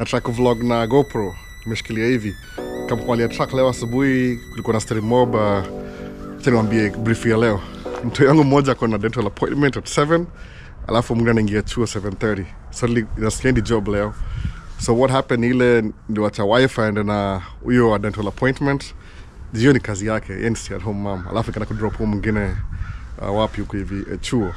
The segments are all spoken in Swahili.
na try vlog na GoPro. Nimeshikilia hivi. Kama kwa track leo asubuhi kulikuwa na story mob, acha niwaambie brief ya leo. Mtu yangu mmoja ako na dental appointment at 7, alafu mwingine anaingia chuo 7:30. So nasikia ndi job leo. So what happened ile ndio acha wifi and na huyo dental appointment. Hiyo ni kazi yake, yeye si at home mom. Alafu kana kudrop home mwingine wapi huko hivi chuo.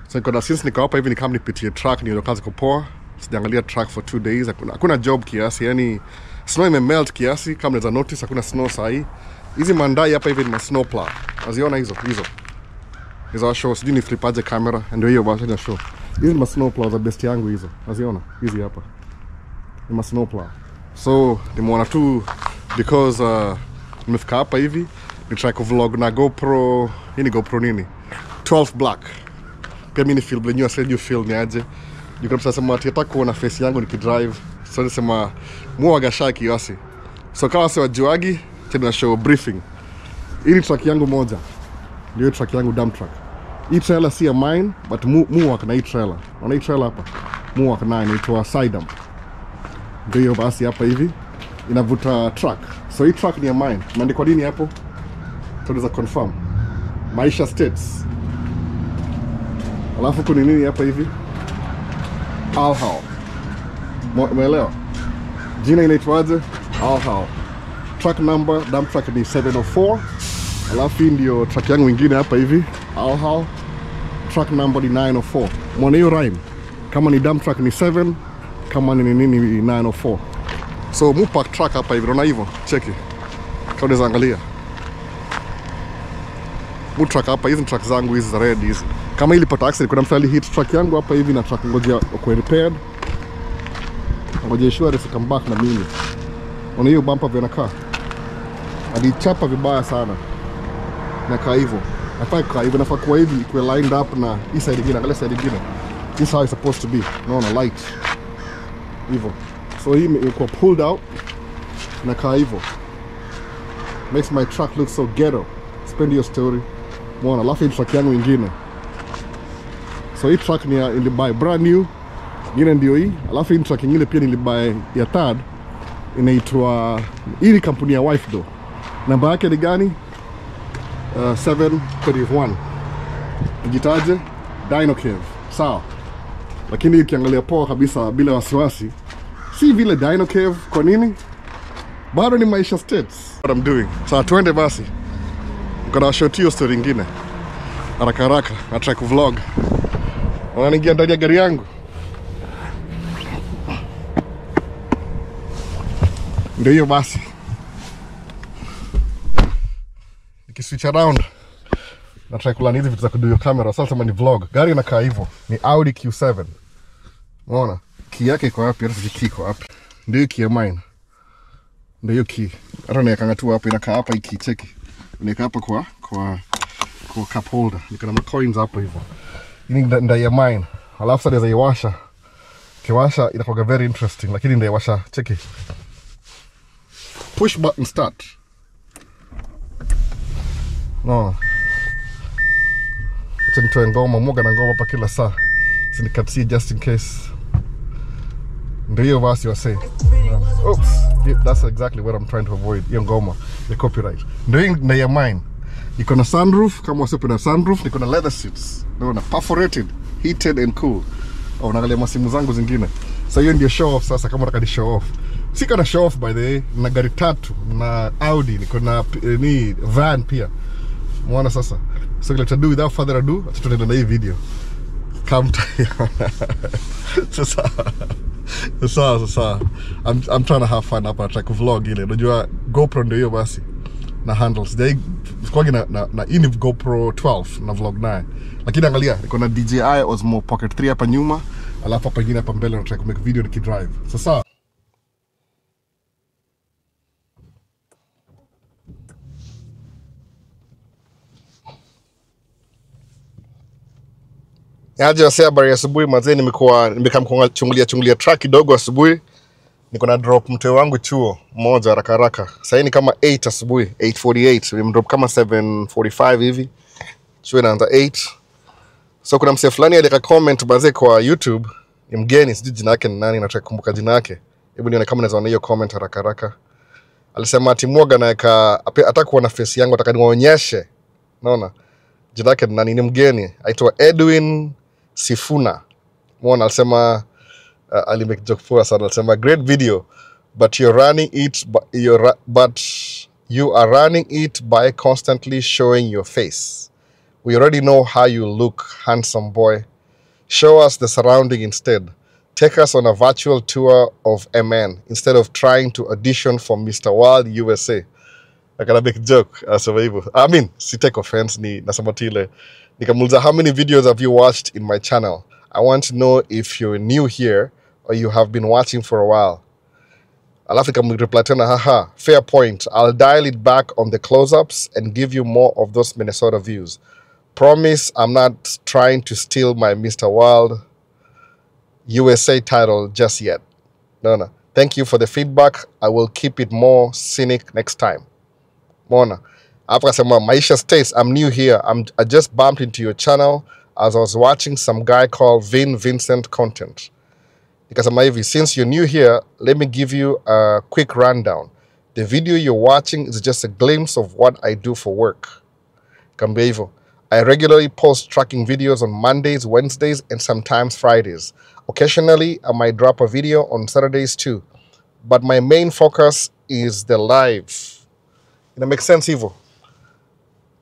So niko since niko hapa hivi ni kama nipitie track ndio kazi kupoa. Sijaangalia track for 2 days. Hakuna job kiasi, yani snow imemelt kiasi kama unaweza notice, hakuna snow sahi. Hizi mandai hapa hivi ni snow plow. Unaziona hizo? Hizo show sijui ni flipaje camera ndio hiyo basi na show. Hizi ni snow plow za best yangu hizo. Unaziona? Hizi hapa. Ni snow plow. So nimeona tu because nimefika hapa hivi ni try vlog na GoPro. Hii ni GoPro nini? 12 black. Pia mimi ni feel blenyo said you feel ni aje. Yuko sema nataka kuona face yangu nikidrive. So nasema muaga shaki kiasi. So kama sio wajuagi tena show briefing. Hii truck yangu moja. Ndio truck yangu dump truck. Hii trailer si ya mine but muaga na hii trailer. Ona hii trailer hapa. Muaga na inaitwa side dump. Ndio basi hapa hivi inavuta truck. So hii truck ni ya mine. Maandiko nini hapo? Tunaweza confirm. Maisha states. Alafu kuna nini hapa hivi? Alhal. Umeelewa? Jina inaitwaje? Alhal. Truck number, dump truck ni 704. Alafu ndio truck yangu nyingine hapa hivi. Alhal. Truck number ni 904. Mwana hiyo rhyme. Kama ni dump truck ni 7, kama ni nini ni 904. So mu park truck hapa hivi, unaona hivyo? Cheki. Kama unaweza angalia. Mu truck hapa, hizi truck zangu hizi za red hizi. Kama ilipata accident kuna msali hit truck yangu hapa hivi na truck ngoja kwa repaired. Ngoja insurance come back na mimi. Ona hiyo bumper vya nakaa. Alichapa vibaya sana. Nakaa hivyo. Nafaa kwa hivyo nafaa kwa hivi kwa lined up na hii side nyingine, angalia side nyingine. This is how it's supposed to be. Naona light. Hivyo. So hii imekuwa pulled out. Nakaa hivyo. Makes my truck look so ghetto. Spend your story. Mwana alafu hii truck yangu nyingine. So hii truck ni nilibuy brand new. Nyingine ndio hii. Alafu hii truck nyingine pia nilibuy ya third. Inaitwa hii ni kampuni ya wife do. Namba yake ni gani? 731. Nijitaje? Dino Cave. Sawa. Lakini ukiangalia poa kabisa bila wasiwasi, si vile Dino Cave. Kwa nini? Bado ni Maisha states. What I'm doing. So tuende basi. Niko show you story nyingine. Haraka na try vlog. Wanaingia ndani ya gari yangu. Ndio hiyo basi. Nikiswitch around na try kulani hizi vitu za kuduyo camera. Sasa ni vlog. Gari inakaa hivyo. Ni Audi Q7. Unaona? Key yake iko wapi? Hata key iko wapi? Ndio key ya mine. Ndio hiyo key. Hata niwekanga tu hapo, inakaa hapa hiki cheki. Niweka hapa kwa cup holder. Niko na coins hapo hivyo. Hii ndio ya mine. Alafu sasa iwasha. Kiwasha inakuwa very interesting, lakini ndio iwasha cheki. Push button start. No. Acha nitoe ngoma, mwoga na ngoma pa kila saa. So nikatie just in case. Ndio hiyo basi wase. Oops. That's exactly what I'm trying to avoid. Hiyo ngoma, the copyright. Ndio ya mine. Iko na sunroof, kama wasipo na sunroof, niko na leather seats. Naona perforated, heated and cool. Unaangalia masimu zangu zingine. So hiyo ndio show off sasa, kama unataka show off. Sika na show off by the way, na gari tatu, na Audi, niko na ni van pia. Muona sasa. So let's do without further ado, tunaenda na hii video. Come sasa. I'm trying to have fun hapa, try to vlog ile. Unajua GoPro ndio hiyo basi. Na handles. Kwa na ini GoPro 12 na vlog 9. Lakini angalia, niko na DJI Osmo Pocket 3 hapa nyuma, alafu hapa nyingine hapa mbele na try to make video nikidrive. Sasa Yaje wase habari asubuhi mazee, nimekaa chungulia track kidogo asubuhi. Niko na drop mteo wangu chuo moja haraka. Sasa ni kama 8 asubuhi, 8:48. Nimemdrop kama 7:45 hivi. Chuo inaanza 8. So kuna msee fulani alika comment bazee kwa YouTube Ni mgeni, sijui jina yake ni nani, nataka kukumbuka jina yake. Hebu nione kama naweza ona hiyo comment haraka haraka. Alisema ati Morgan anaweka hata kuona face yangu nataka niwaonyeshe. Unaona? Jina yake ni nani? Ni mgeni. Aitwa Edwin Sifuna. Unaona alisema alimake joke poa sana. Alisema great video but you are running it by constantly showing your face. We already know how you look, handsome boy. Show us the surrounding instead. Take us on a virtual tour of MN instead of trying to audition for Mr. World USA. I got a big joke. I mean, si take offense ni nasema tile. Nikamuliza, how many videos have you watched in my channel? I want to know if you're new here or you have been watching for a while. Alafu nikamreply tena, haha, fair point. I'll dial it back on the close-ups and give you more of those Minnesota views. Promise I'm not trying to steal my Mr. World USA title just yet. No. Thank you for the feedback. I will keep it more scenic next time. Mona. After some Maisha states, I'm new here. I just bumped into your channel as I was watching some guy called Vincent content. Because since you're new here, let me give you a quick rundown. The video you're watching is just a glimpse of what I do for work. Kambevo. I regularly post tracking videos on Mondays, Wednesdays, and sometimes Fridays. Occasionally, I might drop a video on Saturdays too. But my main focus is the live. It makes sense, Ivo.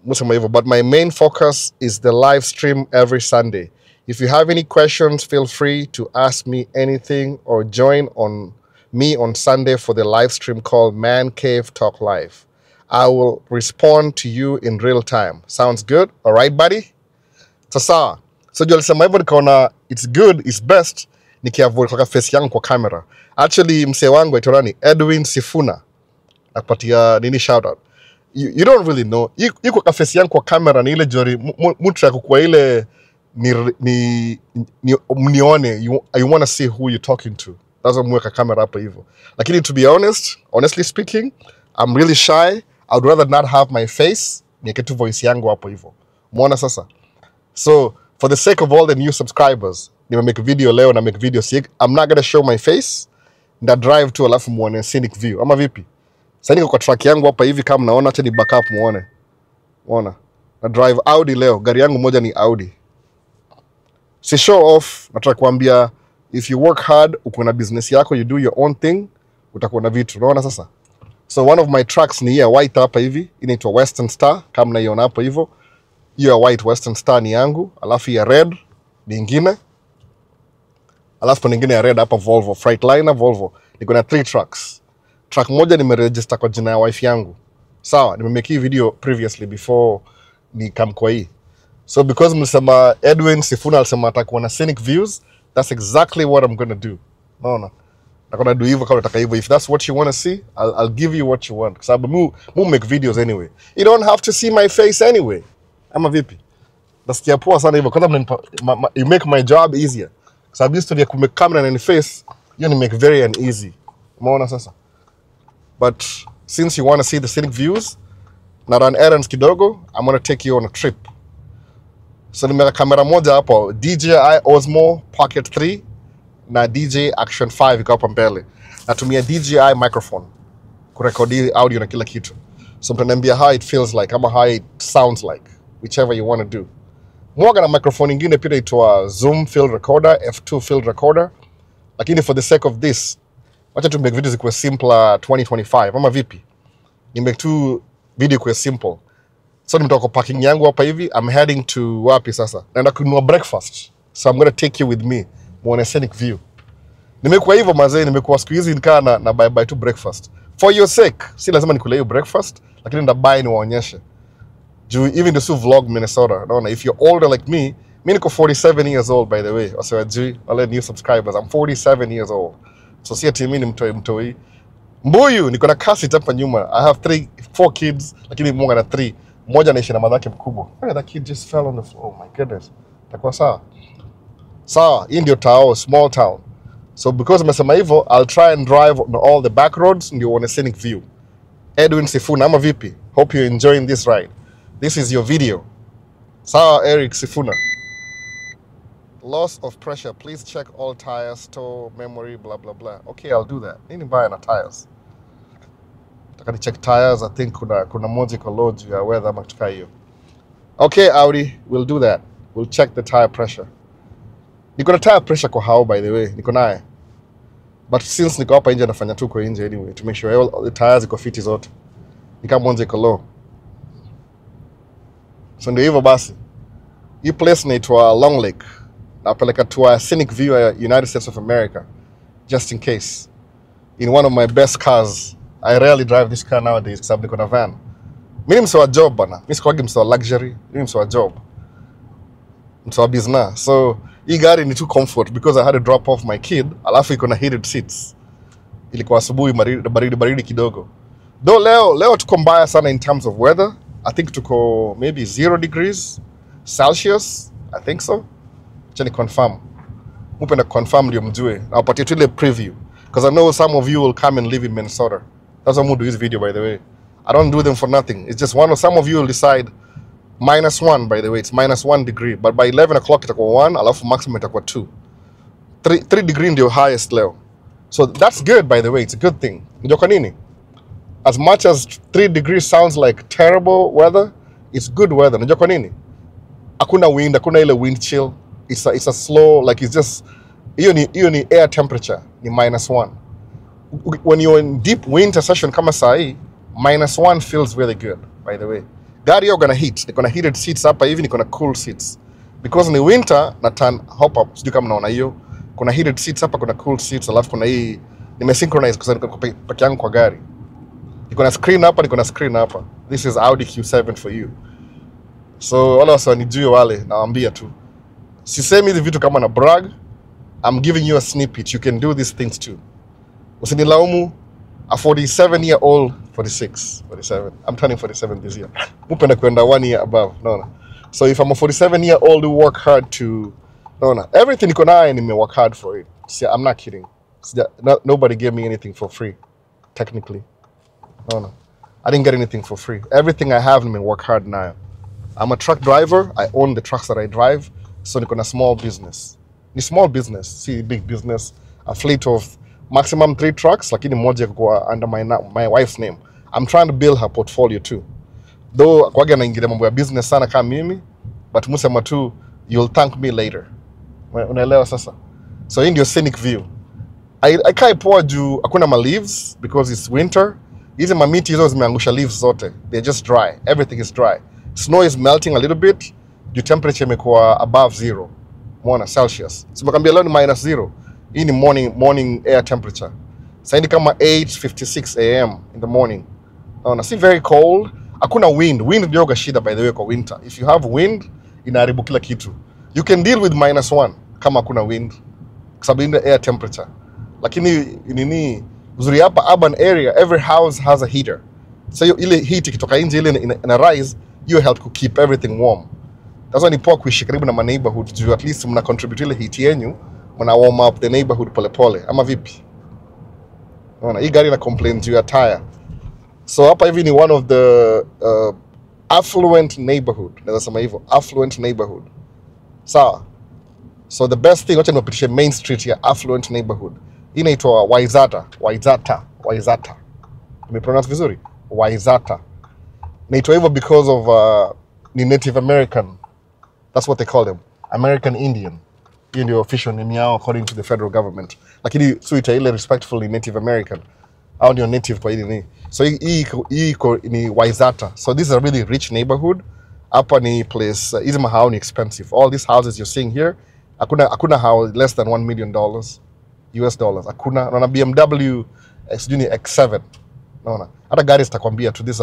But my main focus is the live stream every Sunday. If you have any questions, feel free to ask me anything or join me on Sunday for the live stream called Man Cave Talk Live. I will respond to you in real time. Sounds good? All right, buddy? Sasa. So juu alisema hivyo nikaona it's good, it's best nikiavoid kwa face yangu kwa camera. Actually msee wangu aitwa nani? Edwin Sifuna. Nakupatia nini shout out. You don't really know. Iko kwa face yangu kwa camera ni ile jori mtu ya kukua ile mnione you want to see who you're talking to. That's why mweka camera hapa hivyo. Lakini to be honestly speaking, I'm really shy. I'd rather not have my face. Nieke tu voice yangu hapo hivyo. Muona sasa. So, for the sake of all the new subscribers, nime make video leo na make video I'm not gonna show my face. Nda drive tu alafu muone scenic view. Ama vipi? Sasa niko kwa track yangu hapa hivi kama mnaona, acha ni back up muone. Muona. Na drive Audi leo. Gari yangu moja ni Audi. Si show off, nataka kuambia if you work hard, uko na business yako, you do your own thing, utakuwa na vitu. Unaona sasa? So one of my tracks ni ya white hapa hivi, inaitwa Western Star, kama mnaiona hapo hivyo. Hiyo ya white Western Star ni yangu, alafu ya red ni nyingine. Alafu nyingine ya red hapa Volvo, Freightliner Volvo. Niko na 3 tracks. Track moja nimeregister kwa jina ya wife yangu. Sawa, nimemake hii video previously before ni come kwa hii. So because mlisema Edwin Sifuna alisema atakuwa na scenic views, that's exactly what I'm going to do. Naona. Nakona do hivyo kama unataka hivyo. If that's what you want to see, I'll give you what you want. Kwa sababu mu make videos anyway. You don't have to see my face anyway. Ama vipi? Nasikia poa sana hivyo. Kwanza you make my job easier. Kwa sababu history ya kumake camera na ni face, you make very uneasy. Umeona sasa? But since you want to see the scenic views, na run errands kidogo, I'm going to take you on a trip. So nimeka kamera moja hapo, DJI Osmo Pocket 3 na DJI Action 5 iko hapa mbele. Natumia DJI microphone kurekodi audio na kila kitu. So mtaniambia how it feels like ama how it sounds like, whichever you want to do. Mwaga na microphone nyingine pia inaitwa Zoom Field Recorder, F2 Field Recorder. Lakini for the sake of this, wacha tu make videos zikuwe simple 2025 ama vipi? Ni make tu video kuwe simple. So nimetoka kwa parking yangu hapa hivi, I'm heading to wapi sasa? Naenda kununua breakfast. So I'm going to take you with me. Muone scenic view. Nimekuwa hivyo mazee, nimekuwa siku hizi nikaa na buy to breakfast. For your sake, si lazima nikule hiyo breakfast, lakini ndabuy niwaonyeshe. Juu even the vlog Minnesota, naona if you're older like me, mimi niko 47 years old by the way. Wase juu wale new subscribers, I'm 47 years old. So si ati mimi ni mtoi. Mbuyu niko na kasi hapa nyuma. I have 4 kids, lakini mmoja na 3. Mmoja anaishi na madhake mkubwa. Hey, that kid just fell on the floor. Oh my goodness. Takuwa sawa. Sawa, hii ndio tao, small town. So because nimesema hivyo, I'll try and drive on all the back roads ndio uone scenic view. Edwin Sifuna ama vipi? Hope you're enjoying this ride. This is your video. Sawa, Eric Sifuna. Loss of pressure. Please check all tires, store, memory, blah, blah, blah. Okay, I'll do that. Nini mbaya na tires? Taka ni check tires. I think kuna moja iko low juu ya weather ama kitu kaa hiyo. Okay, Audi, we'll do that. We'll check the tire pressure. Niko na tire pressure kwa hao, by the way. Niko naye. But since niko hapa nje nafanya tu kwa nje anyway to make sure all the tires iko fiti zote. Nika moja iko low. So ndio hivyo basi. Hii place inaitwa Long Lake. Napeleka to a scenic view ya United States of America. Just in case. In one of my best cars. I rarely drive this car nowadays because niko na van. Mimi msewa job bana. Mimi sikwagi msewa luxury. Mimi msewa job. Msewa business. So hii gari ni too comfort because I had to drop off my kid. Alafu iko na heated seats. Ilikuwa asubuhi baridi kidogo. Though leo tuko mbaya sana in terms of weather. I think tuko maybe 0 degrees Celsius. I think so. Chani confirm. Mupenda confirm ndio mjue. I'll put you a preview. Because I know some of you will come and live in Minnesota. That's why I'm going to do this video, by the way. I don't do them for nothing. It's just some of you will decide -1, by the way. It's -1 degree. But by 11 o'clock, itakuwa 1. Alafu maximum itakuwa 2. 3 degree ndio highest leo. So that's good, by the way. It's a good thing. Ndio kwa nini? As much as 3 degrees sounds like terrible weather, it's good weather. Ndio kwa nini? Hakuna wind, hakuna ile wind chill. It's a slow, like it's just, hiyo ni air temperature, ni -1. When you're in deep winter session kama saa hii, -1 feels really good, by the way. Gari hiyo gonna heat, niko na heated seats hapa hivi, niko na cool seats. Because ni winter, na turn hop up, sijui kama naona hiyo. Kuna heated seats hapa, kuna cool seats, alafu kuna hii, nimesynchronize kwa sababu niko peke yangu kwa gari. Niko na screen hapa, niko na screen hapa. This is Audi Q7 for you. So wala wasanijue wale, nawaambia tu. Sisemi hizi vitu kama na brag. I'm giving you a snippet. You can do these things too. Usinilaumu. A 47-year-old, 47. I'm turning 47 this year. Mupenda kwenda 1 year above. No. So if I'm a 47-year-old who work hard to... No. Everything niko nayo nime work hard for it. See, I'm not kidding. Nobody gave me anything for free. Technically. No. I didn't get anything for free. Everything I have nime work hard now. I'm a truck driver. I own the trucks that I drive. So niko na small business. Ni small business, see big business. A fleet of maximum 3 trucks, lakini moja kwa under my wife's name. I'm trying to build her portfolio too. Though kwage naingilia mambo ya business sana kama mimi, but musema tu you'll thank me later. Unaelewa sasa? So hii ndio scenic view. I kai poa juu hakuna ma leaves because it's winter. Hizi mamiti hizo zimeangusha leaves zote. They're just dry. Everything is dry. Snow is melting a little bit. The temperature imekuwa above 0. Mwana Celsius. Simakambia leo ni -0. Hii ni morning air temperature. Sasa ni kama 8:56 a.m. in the morning. Naona si very cold. Hakuna wind. Wind ndio shida by the way kwa winter. If you have wind, inaharibu kila kitu. You can deal with -1 kama hakuna wind. Kwa sababu ni air temperature. Lakini nini uzuri hapa urban area, every house has a heater. So ile heat ikitoka nje ile ina rise, you help to keep everything warm. That's why ni poa kuishi karibu na neighborhood juu at least mna contribute ile heat yenyu, mna warm up the neighborhood pole ama vipi? Unaona hii gari na complain juu ya tire. So hapa hivi ni one of the affluent neighborhood. Naweza sema hivyo, affluent neighborhood. Sawa. So the best thing wacha niwapitishe main street ya affluent neighborhood. Hii inaitwa Waizata. Nimepronounce vizuri? Waizata. Inaitwa hivyo because of ni Native American. That's what they call them. American Indian. Hiyo ndio official name yao according to the federal government. Lakini suita ile respectfully Native American. Au ndio native kwa hili ni. So hii ni Waizata. So this is a really rich neighborhood. Hapa ni place, hizi mahao ni expensive. All these houses you're seeing here, hakuna house less than $1 million US dollars. Hakuna, na BMW X7. Naona. Hata gari zitakwambia to this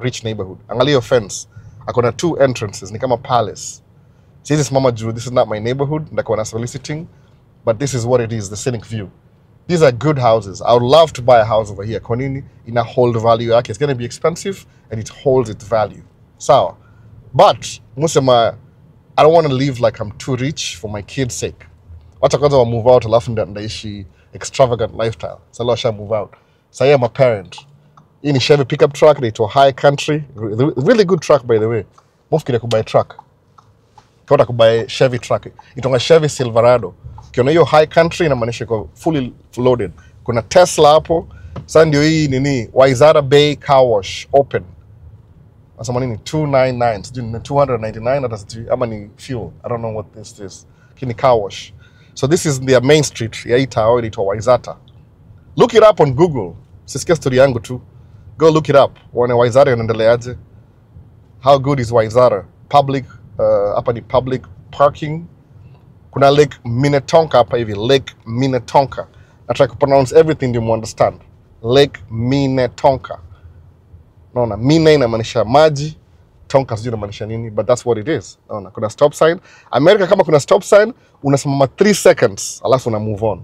rich neighborhood. Angalia your fence. Akona 2 entrances, ni kama palace. This is Mama Ju, this is not my neighborhood, ndakona soliciting, but this is what it is, the scenic view. These are good houses. I would love to buy a house over here. Kwa nini? Ina hold value yake. It's going to be expensive and it holds its value. Sawa. But musema I don't want to live like I'm too rich for my kids' sake. Wacha kwanza wa move out alafu ndaishi extravagant lifestyle. So I'll move out. So I am a parent. Hii ni Chevy pickup truck, inaitwa High Country. Really good truck by the way. Mufkile kubuy truck. Kwa kubuy Chevy truck. Itonga Chevy Silverado. Ukiona hiyo high country inamaanisha iko fully loaded. Kuna Tesla hapo. Sasa ndio hii nini? Waizara Bay Car Wash open. Nasema nini? 299. Sijui 299 hata sijui ama ni fuel. I don't know what this is. Kini car wash. So this is their main street. Ya hii town inaitwa Waizata. Look it up on Google. Sisikia story yangu tu. Go look it up. Uone Waizara inaendeleaje. How good is Waizara? Public hapa ni public parking. Kuna Lake Minnetonka hapa hivi. Lake Minnetonka. I try to pronounce everything you understand. Lake Minnetonka. Naona Mine inamaanisha maji, Tonka sijui inamaanisha nini, but that's what it is. Naona kuna stop sign. America kama kuna stop sign, unasimama 3 seconds, alafu una move on.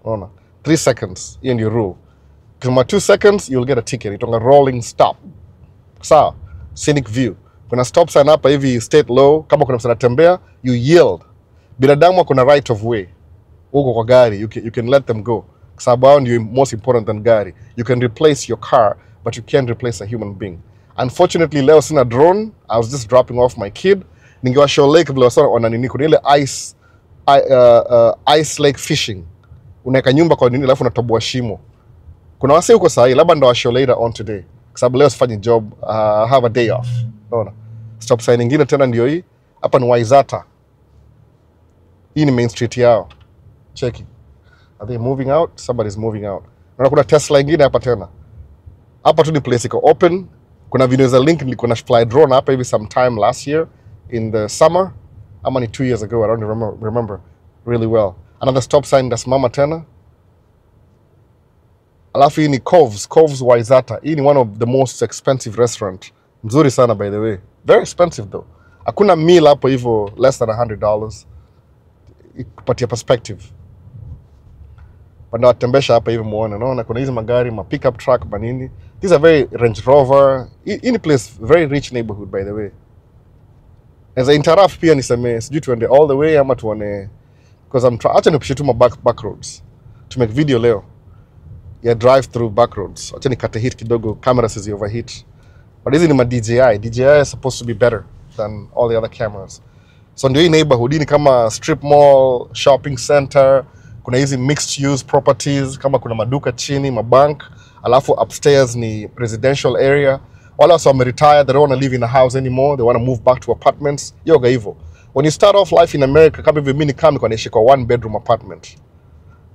Naona 3 seconds, hiyo ndio rule. Kama 2 seconds, you'll get a ticket. Itonga rolling stop. Sawa, scenic view. Kuna stop sign hapa hivi state low, kama kuna mtu anatembea, you yield. Binadamu kuna right of way. Uko kwa gari, you can let them go. Sababu hao ndio most important than gari. You can replace your car, but you can't replace a human being. Unfortunately, leo sina drone. I was just dropping off my kid. Ningewashow lake vile wasona ona nini kuna ile ice lake fishing. Unaweka nyumba kwa nini alafu unatoboa shimo. Kuna wase huko sahi, labda ndo washow later on today. Kwa sababu leo sifanyi job, have a day off. Unaona? Stop sign nyingine tena ndio hii. Hapa ni Waizata. Hii ni main street yao. Check it. Are they moving out? Somebody's moving out. Na kuna Tesla nyingine hapa tena. Hapa tu ni place iko open. Kuna video za link nilikuwa na fly drone hapa hivi sometime last year in the summer. Ama ni 2 years ago, I don't remember really well. Another stop sign ndasimama tena. Alafu hii ni Coves Waizata. Hii ni one of the most expensive restaurant. Mzuri sana by the way. Very expensive though. Hakuna meal hapo hivyo less than $100. Ikupatia perspective. Bado watembesha hapa hivi muone. Naona kuna hizi magari, ma pickup truck, manini. These are very Range Rover. In place, very rich neighborhood by the way. As I interrupt pia niseme, sijui tuende all the way ama tuone. Because I'm trying, acha nipishe tu ma back roads. To make video leo. Yeah, drive through back roads. Acha nikate hit kidogo, camera says overheat. But hizi ni ma DJI. DJI is supposed to be better than all the other cameras. So ndio hii neighborhood, ni kama strip mall, shopping center. Kuna hizi mixed use properties, kama kuna maduka chini, mabank, alafu upstairs ni residential area. Wala wasa wameretire, they don't want to live in a house anymore, they want to move back to apartments. Yoga hivyo. When you start off life in America, kama hivi mini kama naishi kwa 1 bedroom apartment.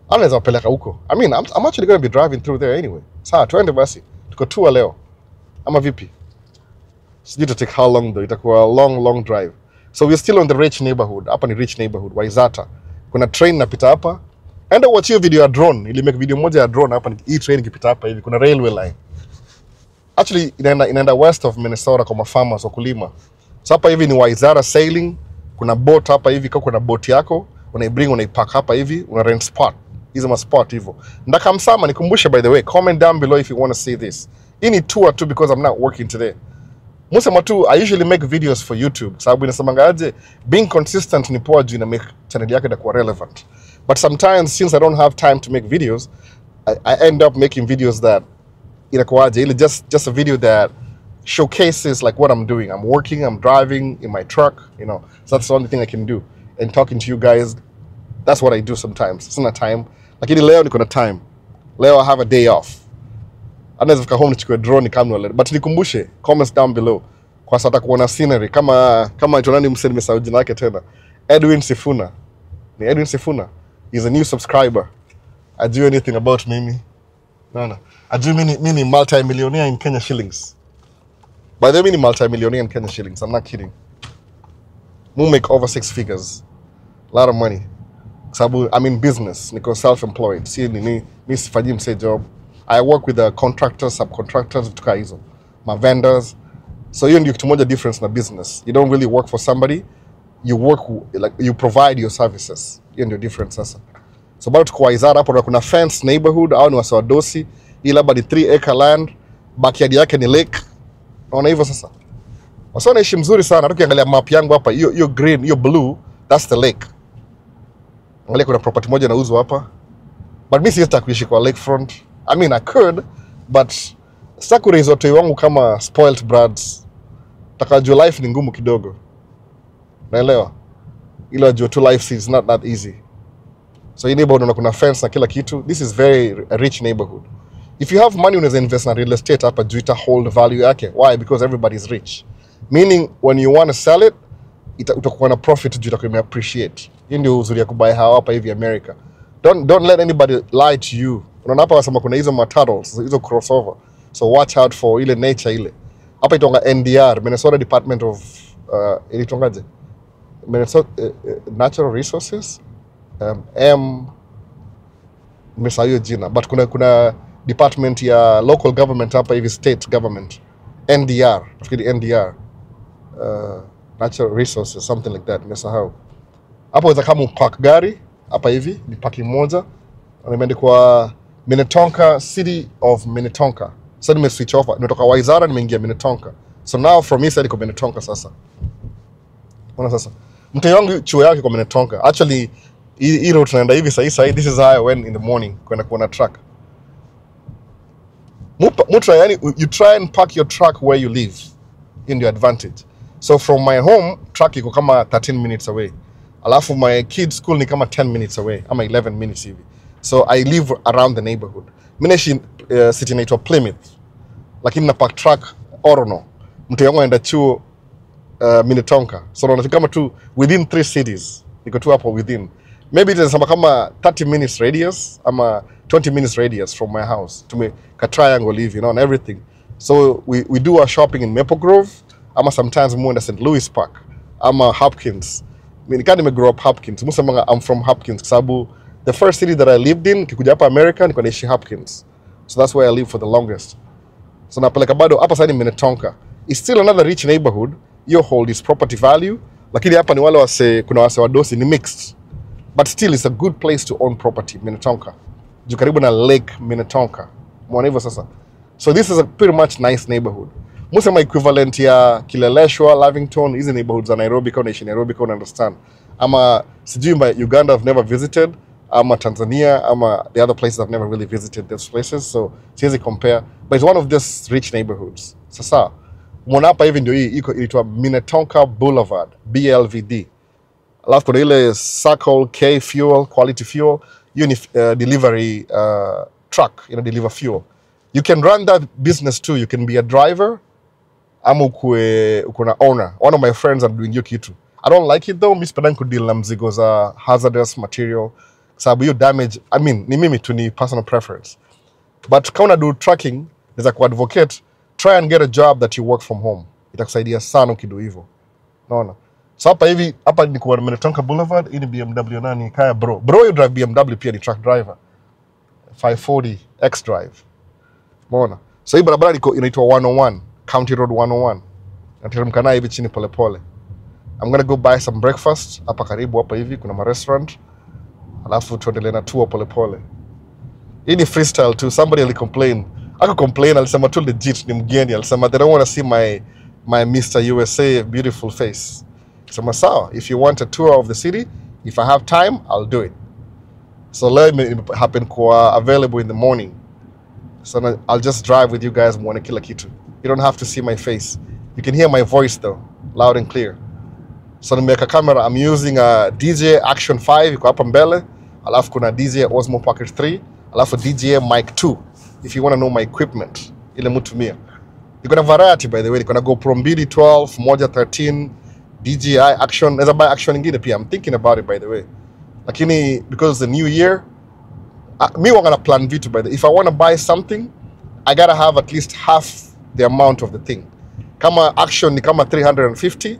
Anaweza wapeleka huko. I mean, I'm actually going to be driving through there anyway. Sawa, tuende basi. Tuko tour leo. Ama vipi? Sijui to take how long though, itakuwa a long drive. So we're still on the rich neighborhood. Hapa ni rich neighborhood, Waizata. Kuna train napita hapa. Enda watch hiyo video ya drone. Ili make video moja ya drone hapa. Hii train ikipita hapa hivi. Kuna railway line. Actually, inaenda west of Minnesota kwa farmers wakulima. So hapa hivi ni Waizara sailing. Kuna boat hapa hivi. Kwa kuna boat yako. Unaipark hapa hivi. Una rent spot. Hizo ma spot hivyo. Ndaka msama nikumbushe by the way. Comment down below if you want to see this. Hii ni tour too because I'm not working today. Musema tu, I usually make videos for YouTube. Sababu inasemanga aje, being consistent ni poa juu ina make channel yako itakuwa relevant. But sometimes, since I don't have time to make videos, I end up making videos that inakuwa aje, just a video that showcases like what I'm doing. I'm working, I'm driving in my truck, you know. So that's the only thing I can do. And talking to you guys, that's what I do sometimes. Sina time. Lakini leo niko na time. Leo I have a day off. Anaweza fika home nichukue drone kamera, but nikumbushe comments down below kwa sababu kuona scenery kama tunani mseme sauti jina yake tena. Edwin Sifuna. Ni Edwin Sifuna. He's a new subscriber. I do anything about mimi. No. I do mini multi-millionaire in Kenya shillings. By the way, mini multi-millionaire in Kenya shillings. I'm not kidding. We'll make over 6 figures. A lot of money. Sababu I'm in business. Niko self-employed. Si nini sifanyi mse job. I work with the contractors, subcontractors, vitu kama hizo. My vendors. So hiyo ndio kitu moja difference na business. You don't really work for somebody. You work like you provide your services. Hiyo ndio difference sasa. So bado tuko Waizara hapo kuna fence neighborhood au ni wasawadosi. Hii labda ni 3 acre land. Backyard yake ni lake. Unaona hivyo sasa. Wasa wanaishi mzuri sana. Tukiangalia map yangu hapa, hiyo green, hiyo blue, that's the lake. Angalia kuna property moja inauzwa hapa. But mimi siwezi kuishi kwa lakefront. I mean, I could, but sitaki raise watu wangu kama spoiled brats. Takajua life ni ngumu kidogo. Naelewa. ila juu tu life is not that easy. So hii neighborhood kuna fence na kila kitu. This is very a rich neighborhood. If you have money unaweza invest na real estate hapa juu ita hold value yake. Why? Because everybody is rich. Meaning when you want to sell it, utakuwa na profit juu itakuwa appreciate. Hii ndio uzuri ya kubuy hapa hivi America. Don't let anybody lie to you. Unaona hapa wasema kuna hizo matadals, hizo crossover. So watch out for ile nature ile. Hapa itonga NDR, Minnesota Department of ilitongaje? Minnesota Natural Resources. Nimesahau jina, but kuna department ya local government hapa hivi, state government, NDR, nafikiri NDR, Natural Resources, something like that, nimesahau. Hapo weza kama park gari hapa hivi, ni parking moja, imeandikwa Minnetonka, City of Minnetonka. So nime switch off, nimetoka Waizara nimeingia Minnetonka. So now from here side iko Minnetonka sasa. Unaona sasa. Mtu wangu chuo yake kwa Minnetonka. Actually hii road tunaenda hivi sasa, this is how I went in the morning kwenda kuona truck. Mutra yani you try and park your truck where you live in your advantage. So from my home truck iko kama 13 minutes away. Alafu my kids school ni kama 10 minutes away ama 11 minutes hivi. So I live around the neighborhood. Mimi naishi city inaitwa Plymouth. Lakini na park truck Orono. Mtu yangu anaenda chuo Minnetonka. So naona kama tu within 3 cities. Niko tu hapo within. Maybe it is kama 30 minutes radius ama 20 minutes radius from my house. Tumeka triangle live, you know, and everything. So we do our shopping in Maple Grove ama sometimes more in St. Louis Park ama Hopkins. I mean, I grow up Hopkins. I'm from Hopkins sababu the first city that I lived in kikuja hapa America niko naishi Hopkins. So that's where I lived for the longest. So napeleka bado hapa sasa ni Minnetonka. It's still another rich neighborhood. You hold its property value. Lakini hapa ni wale kuna wase wadosi ni mixed. But still it's a good place to own property, Minnetonka. Juu karibu na Lake Minnetonka. Mwana hivyo sasa. So this is a pretty much nice neighborhood. Musema equivalent ya Kileleshwa, Lavington, hizi neighborhoods za Nairobi kwa naishi Nairobi kwa understand. Ama sijui mba Uganda I've never visited, ama Tanzania, ama the other places I've never really visited those places. So siwezi compare. But it's one of these rich neighborhoods. Sasa, mwana hapa hivi ndio hii iko inaitwa Minnetonka Boulevard, BLVD. Alafu kuna ile Circle K Fuel, Quality Fuel, hiyo ni delivery truck, deliver fuel. You can run that business too. You can be a driver, ama uko na owner. One of my friends are doing hiyo kitu. I don't like it though. Mimi sipendi kudeal na mzigo za hazardous material. Sababu hiyo damage, I mean, ni mimi tu ni personal preference. But kama una do trucking, naweza kuadvocate, try and get a job that you work from home. Itakusaidia sana ukido hivyo. Unaona? So hapa ni kwa Minnetonka Boulevard, hii ni BMW nani kaya bro. Bro you drive BMW pia ni truck driver. 540 X drive. Umeona? So hii barabara inaitwa 101, County Road 101. Nateremka nayo hivi chini pole pole. I'm gonna go buy some breakfast hapa karibu hapa hivi kuna restaurant. Alafu tuendelee na tour pole pole. Hii ni freestyle too. Somebody alisema tu legit ni mgeni. Alisema they don't want to see my Mr. USA beautiful face. Sema sawa, if you want a tour of the city, if I have time, I'll do it. So let me happen kwa available in the morning. So I'll just drive with you guys muone kila kitu. You don't have to see my face. You can hear my voice though, loud and clear. So nimeweka camera, I'm using a DJ Action 5 iko hapa mbele, alafu kuna DJ Osmo Pocket 3, alafu DJ Mic 2 if you want to know my equipment ile mutumia. Iko na variety by the way, iko na GoPro 2 12, moja 13, DJI Action, naweza buy Action ingine pia. I'm thinking about it by the way. Lakini because it's the new year, me wangana plan vitu by the way. If I want to buy something, I gotta have at least half the amount of the thing. Kama Action ni kama 350,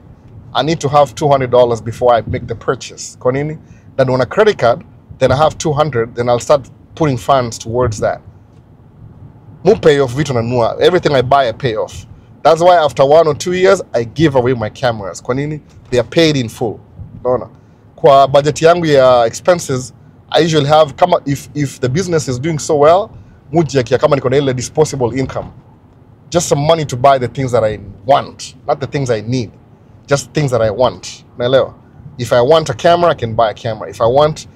I need to have $200 before I make the purchase. Kwa nini? Then on a credit card, then I have 200, then I'll start putting funds towards that. Mu pay off vitu nanua. Everything I buy I pay off. That's why after 1 or 2 years, I give away my cameras. Kwa nini? They are paid in full. Naona. Kwa budget yangu ya expenses, I usually have, kama if the business is doing so well, mujiakia kama niko na ile disposable income. Just some money to buy the things that I want, not the things I need. Just things that I want. Naelewa. If I want a camera, I can buy a camera. If I want,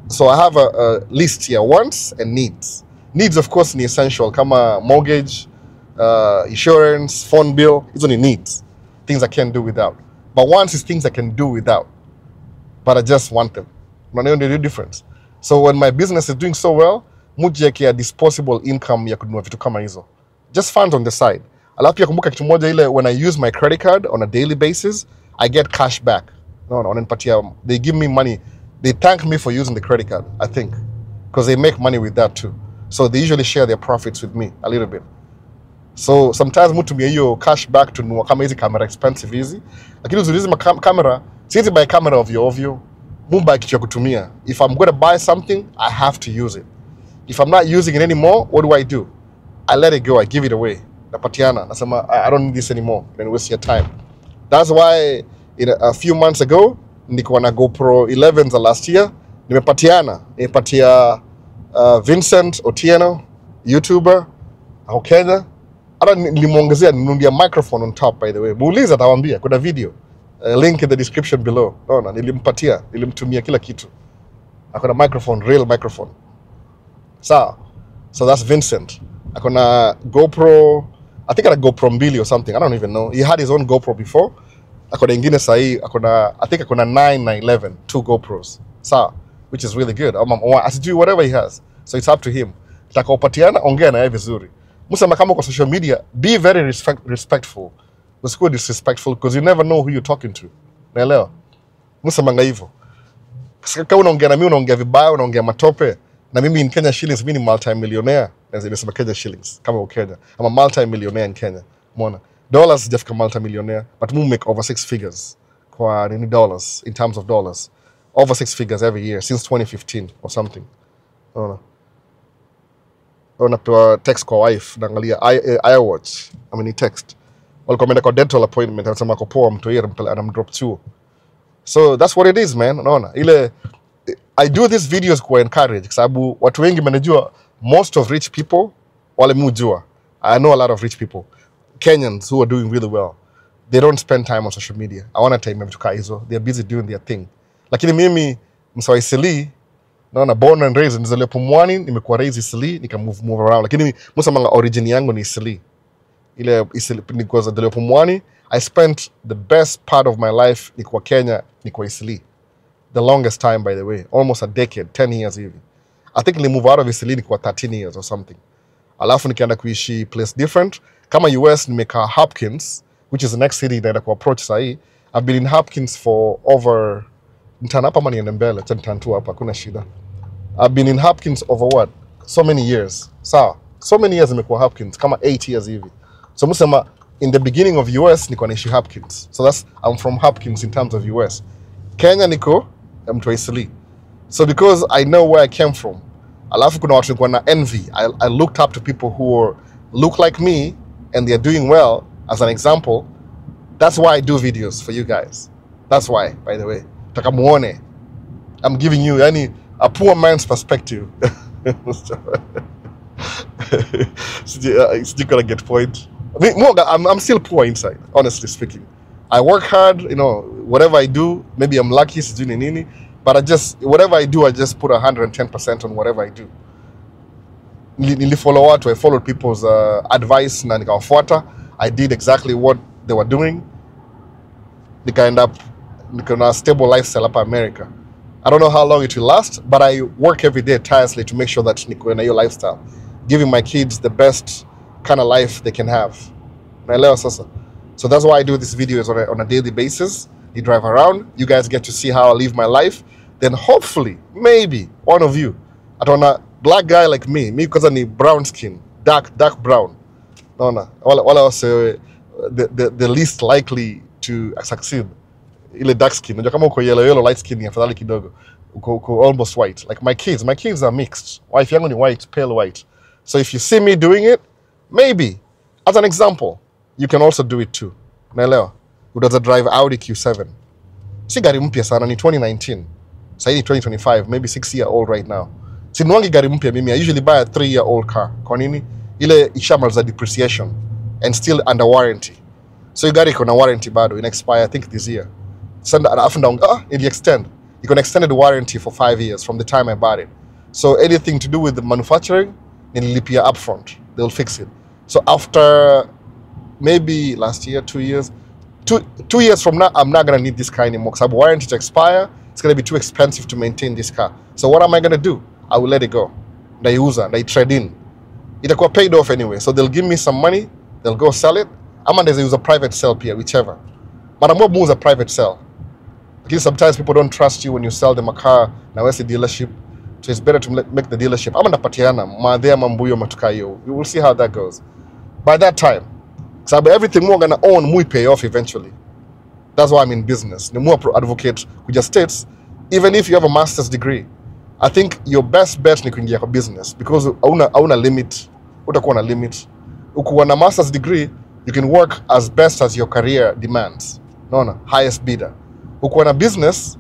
so I have a list here, wants and needs. Needs of course ni essential, kama mortgage, insurance, phone bill, hizo ni needs. Things I can't do without. But wants is things I can do without. but I just want them. Unaona the difference. So when my business is doing so well, mujiwekea disposable income ya kununua vitu kama hizo. Just funds on the side. Alafu pia kumbuka kitu moja ile, when I use my credit card on a daily basis, I get cash back. Wananipatia, they give me money. They thank me for using the credit card, I think, because they make money with that too. So they usually share their profits with me a little bit. So sometimes mutumia hiyo cash back to nunua kama hizi camera expensive hizi. Lakini uzuri camera, siwezi buy camera ovyo. Buy kitu ya kutumia. If I'm going to buy something, I have to use it. If I'm not using it anymore, what do? I let it go. I give it away. Napatiana. Nasema, I don't need this anymore. Then waste your time. That's why a few months ago, nilikuwa na GoPro 11 za last year. Nimepatia Vincent Otieno, YouTuber, au Kenya. Hata nilimuongezea ninunulia microphone on top, by the way. Muuliza atawambia, kuna video. Link in the description below. Nilimtumia kila kitu. Akona microphone, real microphone. So that's Vincent. Akona GoPro, I think I had a GoPro 2 or something. I don't even know. He had his own GoPro before. Akona ingine sahi, I think akona 9 na 11, 2 GoPros. Which is really good. Asijui whatever he has. So it's up to him. Takopatiana, ongea na yeye vizuri. Musema kama kwa social media, be very respectful. Usikuwe disrespectful because you never know who you're talking to. Naelewa? Musemanga hivyo. Kama unaongea na mimi unaongea vibaya, unaongea matope, na mimi in Kenya shillings mimi ni multi-millionaire. Nasema Kenya shillings kama Ukenya. I'm a multi-millionaire in Kenya. Umeona? Dollars sijafika multi-millionaire, but we make over 6 figures kwa nini dollars, in terms of dollars. Over 6 figures every year since 2015 or something. Unaona? Unapewa text kwa wife, naangalia iWatch. Ni text. Walikuwa wameenda kwa dental appointment, anasema ako poa, mtu yeye anamdrop chuo. So that's what it is, man. Unaona? Ile I do these videos kwa encourage kwa sababu watu wengi mnajua most of rich people wale mujua. I know a lot of rich people, Kenyans who are doing really well. They don't spend time on social media. I want to time vitu kaa hizo. They're busy doing their thing. Lakini mimi msawai Isili, naona born and raised nizaliwa Pumwani, nimekuwa raised Isili, nika move around. Lakini musamanga origin yangu ni Isili. Ile Isili nikuwa nizaliwa Pumwani. I spent the best part of my life nikuwa Kenya, nikuwa Isili. The longest time, by the way, almost a decade, 10 years hivi. I think I moved out of Isili nikuwa 13 years or something. Alafu nikaenda kuishi place different. Kama US nimekaa Hopkins, which is the next city naenda ku approach sahi. I've been in Hopkins for over hapa mani mbele, tu hapa kuna shida. I've been in Hopkins over what? So many years. So many years nimekuwa Hopkins, kama 8 years hivi. So musema in the beginning of US niko naishi Hopkins. So I'm from Hopkins in terms of US. Kenya niko mtu wa Isili. So because I know where I came from, alafu kuna watu nikuwa na envy. I looked up to people who look like me and they're doing well. As an example, that's why I do videos for you guys. That's why, by the way. Takamuone. I'm giving you a poor man's perspective. Still gonna get point. I'm still poor inside, honestly speaking. I work hard, whatever I do, maybe I'm lucky, but whatever I do, I just put 110% on whatever I do. I followed people's advice na nikawafuata. I did exactly what they were doing. Nika end up in a stable lifestyle up in America. I don't know how long it will last, but I work every day tirelessly to make sure that niko na your lifestyle, giving my kids the best kind of life they can have. Naelewa sasa. So that's why I do these videos on a daily basis. You drive around, you guys get to see how I live my life. Then hopefully, maybe one of you, a black guy like me because I need brown skin, dark brown. No. Wala was the least likely to succeed. Ile dark skin. Unajua kama uko yellow light skin afadhali kidogo. Uko almost white. Like my kids are mixed. Wife yangu ni white, pale white. So if you see me doing it, maybe as an example, you can also do it too. Naelewa. Udaza drive Audi Q7. Si gari mpya sana, ni 2019. Sasa ni 2025, maybe 6-year-old right now. Sinuangi gari mpya mimi. I usually buy a 3-year-old car. Kwa nini? Ile ishamaliza depreciation and still under warranty. So you gari iko na warranty bado, ina expire I think this year. Send up and down, it extend. You can extend the warranty for 5 years from the time I bought it. So anything to do with the manufacturing, nililipia upfront. They'll fix it. So after maybe last year, 2 years, 2 years from now, I'm not gonna need this car anymore because I have warranty to expire. it's going to be too expensive to maintain this car. So what am I going to do? I will let it go. Ndaiuza, trade in. Itakuwa paid off anyway. So they'll give me some money, they'll go sell it. Ama ndeza use a private sell here, whichever. But I'm more a private sell. Because sometimes people don't trust you when you sell them a car. Now where's the dealership? So it's better to make the dealership. I'm ndapatiana, madhea mambuyo matukayo. We will see how that goes. By that time, so everything more gonna own, we pay off eventually. That's why I'm in business. The more advocate who just states, even if you have a master's degree, I think your best bet ni kuingia kwa business because hauna limit. Utakuwa na limit. Ukiwa na master's degree, you can work as best as your career demands. No, highest bidder. Ukiwa na business,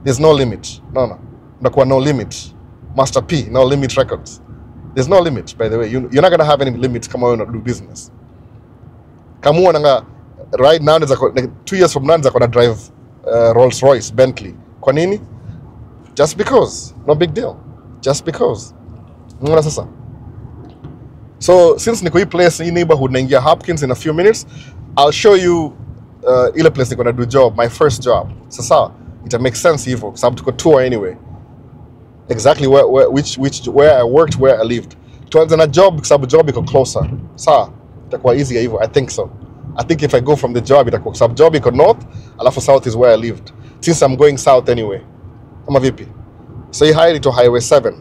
there's no limit. No. Unakuwa no limit. Master P, no limit records. There's no limit, by the way. You're not gonna have any limits kama wewe do business. Kama unanga right now 2 years from now nza kona drive Rolls Royce, Bentley. Kwa nini? Just because. No big deal. Just because. Unaona sasa. So since niko hii place hii neighborhood naingia Hopkins in a few minutes, I'll show you ile place niko na do job, my first job. Sasa it makes sense hivyo sababu tuko tour anyway. Exactly where I worked, where I lived. Tuanze na job sababu job iko closer. Sawa, itakuwa easy hivyo. I think so. I think if I go from the job itakuwa sababu job iko north, alafu south is where I lived. Since I'm going south anyway. Kama vipi? So hii highway to highway 7.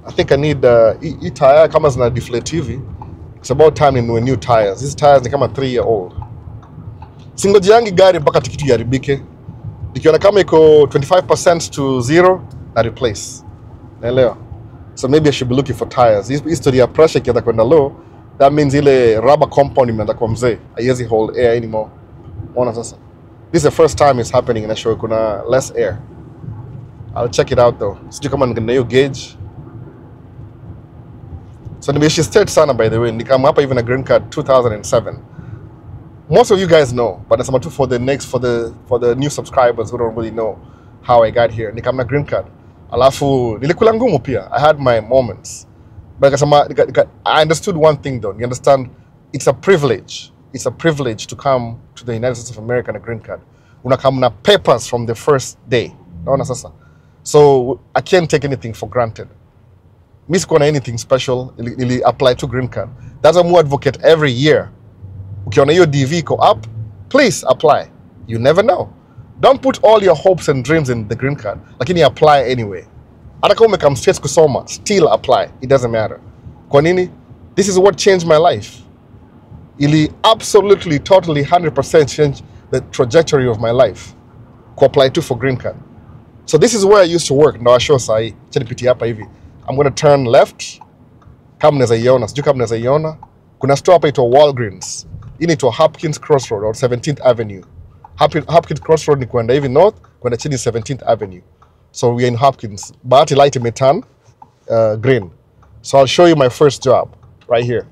I think I need hii tire kama zina deflate hivi. It's about time ninunue new tires. These tires ni kama 3-year-old. Singojiangi gari mpaka tikitu iharibike. Nikiona kama iko 25% to 0 na replace. Naelewa. So maybe I should be looking for tires. History ya pressure ikienda kwenda low, that means ile rubber compound imeenda kwa mzee. Haiwezi hold air anymore. Ona sasa. This is the first time it's happening in a show kuna less air. I'll check it out though. Sijui kama nina hiyo gauge. So nimeishi state sana by the way. Nikama hapa even a green card 2007. Most of you guys know, but nasema tu for the new subscribers who don't really know how I got here. Nikama green card. Alafu nilikula ngumu pia. I had my moments. But I understood one thing though. You understand? It's a privilege. It's a privilege to come to the United States of America on a green card. Unakam na papers from the first day. Naona sasa. So I can't take anything for granted. Miss kona anything special. Ili apply to green card. That's why I advocate every year. Ukiona hiyo DV go up, please apply. You never know. Don't put all your hopes and dreams in the green card. Lakini apply anyway. Hata kama umekam straight kusoma, still apply. It doesn't matter. Kwa nini? This is what changed my life. Ili absolutely, totally, 100% change the trajectory of my life. Ku apply to for green card. So this is where I used to work. Ndo show sahi. Chanipiti hapa hivi. I'm going to turn left. Kama mnaweza iona. Sijui kama mnaweza iona. Kuna store hapa ito Walgreens. Hii ni to Hopkins Crossroad or 17th Avenue. Hopkins Crossroad ni kwenda hivi north, kwenda chini 17th Avenue. So we are in Hopkins. Bahati light imeturn green. So I'll show you my first job right here.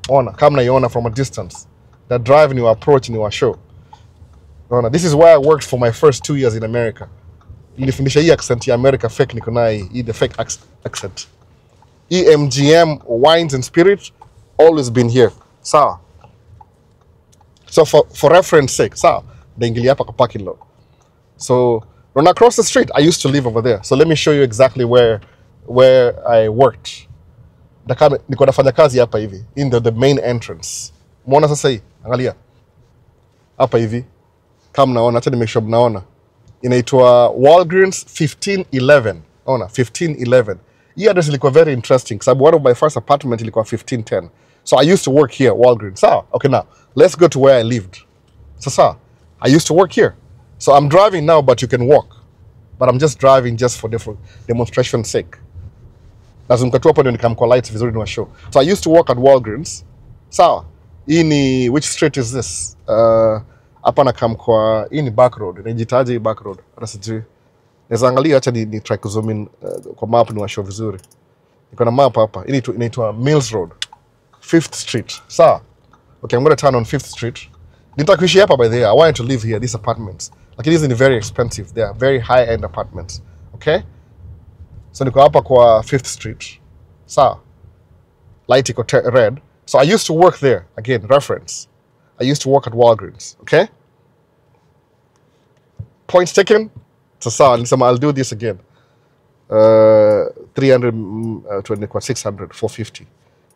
Ona, kama naiona from a distance. The drive ni approach ni show. Ona, this is where I worked for my first 2 years in America. Nilifundisha hii accent ya America fake niko nayo, hii the fake accent. EMGM Wines and Spirit always been here. Sawa. So for reference sake, sawa, naingilia hapa kwa parking lot. So run across the street. I used to live over there. So let me show you exactly where I worked. Niko nafanya kazi hapa hivi in the main entrance. Muona sasa hii, angalia. Hapa hivi. Kama naona, acha make sure mnaona. Inaitwa Walgreens 1511. Ona, 1511. Hii address ilikuwa very interesting sababu one of my first apartment ilikuwa 1510. So I used to work here, Walgreens. So, okay, now, let's go to where I lived. So, I used to work here. So I'm driving now, but you can walk. But I'm just driving just for demonstration's sake. Lazima tu hapo ndio nikamko lights vizuri ni show. So I used to work at Walgreens. So, which street is this? Hapa na kamko hii ni back road. Inajitaje back road? Hata sijui. Naweza angalia acha ni try kuzoom in kwa map ni show vizuri. Niko na map hapa. Hii inaitwa Mills Road. 5th Street. So, okay, I'm going to turn on 5th Street. Nitakuishi hapa by the way. I wanted to live here, these apartments. Like these are very expensive. They are very high-end apartments. Okay? So niko hapa kwa 5th Street. So, light iko red. So I used to work there. Again, reference. I used to work at Walgreens. Okay? Points taken. Sasa nilisema I'll do this again. 300 tuende kwa 600, 450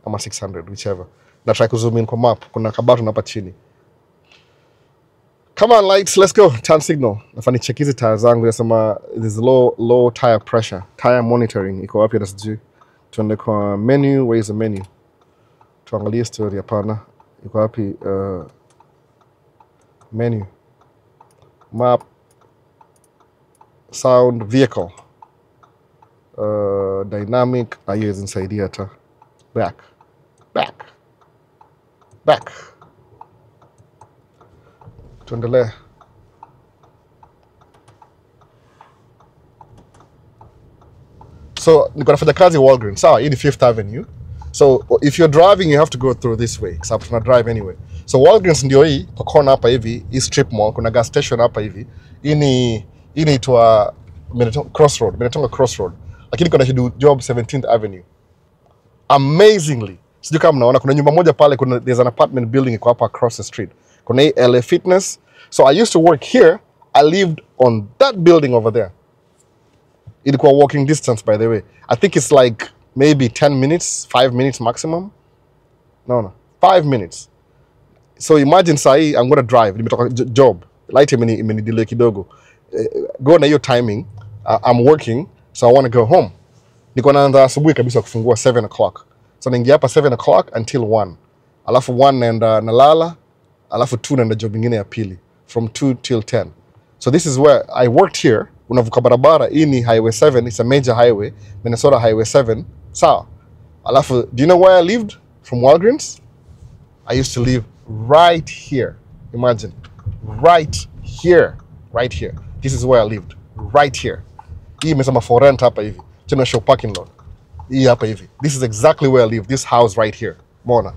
ama 600 whichever. Na try kuzoom in kwa map. Kuna kabatu hapa chini. Come on lights, let's go. Turn signal. Nafani check hizi tires zangu nasema there's low tire pressure. Tire monitoring iko wapi na sijui. Tuende kwa menu, where is the menu? Tuangalie story hapana. Iko wapi menu. Map, sound, vehicle. Dynamic, hiyo insaidia hata. Back. Tuendelee. So, niko nafanya kazi Walgreens. Sawa, hii ni 5th Avenue. So, if you're driving, you have to go through this way. Sababu tuna drive anyway. So, Walgreens ndio hii, kwa kona hapa hivi, hii strip mall, kuna gas station hapa hivi. Hii inaitwa Crossroad. Lakini kuna hidu job 17th Avenue. Amazingly. Sijui kama mnaona kuna nyumba moja pale, there's an apartment building iko hapa across the street. Kuna hii LA Fitness. So I used to work here. I lived on that building over there. Ilikuwa walking distance, by the way. I think it's like maybe 10 minutes, 5 minutes maximum. No, 5 minutes. So imagine sahi, I'm gonna drive. Nimetoka job. Light imeni delay kidogo. Go na hiyo timing. I'm working, so I want to go home. Niko naanza asubuhi kabisa kufungua 7 o'clock. So naingia hapa 7 o'clock until 1. Alafu 1 naenda nalala. Alafu 2 naenda job ingine ya pili. From 2 till 10. So this is where I worked here. Unavuka barabara, hii ni Highway 7. It's a major highway. Minnesota Highway 7. Sawa. Alafu, do you know where I lived from Walgreens? I used to live right here. Imagine. Right here. This is where I lived. Right here. Hii imesema for rent hapa hivi. Chena show parking lot. Hii hapa hivi. This is exactly where I live. This house right here. Mona.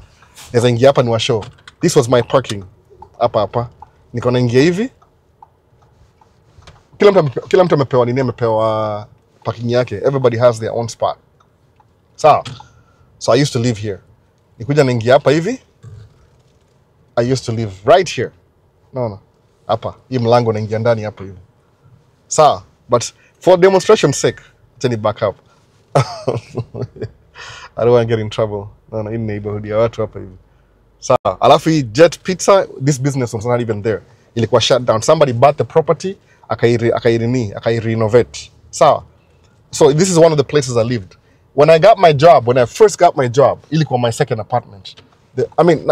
Neza ingia hapa ni wa show. This was my parking. Hapa. Niko naingia hivi. Kila mtu amepewa parking yake. Everybody has their own spot. So I used to live here. Nikuja naingia hapa hivi. I used to live right here. No. Hapa. Hii mlango naingia ndani hapa hivi. But for demonstration sake, let me back up. I don't want to get in trouble. No, in neighborhood ya watu hapa hivi. Alafu hii Jet Pizza, this business was not even there. Ilikuwa shut down. Somebody bought the property, akairenovate. So this is one of the places I lived. When I first got my job, ilikuwa my second apartment.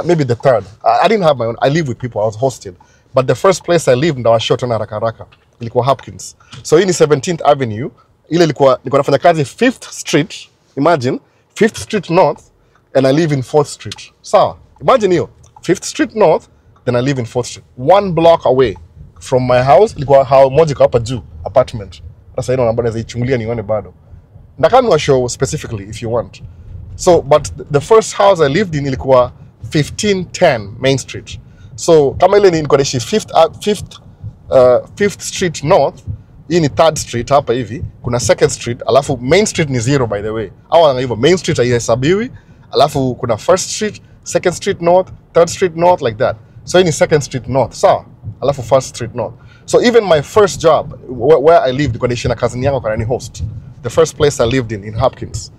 Maybe the third. I didn't have my own. I lived with people. I was hosted. But the first place I lived, I was short on haraka. Ilikuwa Hopkins. So hii ni 17th Avenue. Ile nilikuwa nafanya kazi 5th Street. Imagine 5th Street North and I live in 4th Street. Imagine hiyo 5th Street North, then I live in 4th Street. 1 block away from my house. Ilikuwa how moja kwa hapa juu apartment. Sasa hino namba naweza ichungulia nione bado. Ndakani wa show specifically if you want. So but the first house I lived in ilikuwa 1510 Main Street. So kama ile nilikuwa naishi 5th Street North, hii ni 3rd Street hapa hivi, kuna 2nd Street, alafu Main Street ni 0 by the way. Hawa hivyo Main Street haihesabiwi, alafu kuna 1st Street, 2nd Street North, 3rd Street North like that. So hii ni 2nd Street North, sawa? Alafu 1st Street North. So even my first job where I lived, kwa nishi na cousin yangu kwa ni host. The first place I lived in Hopkins.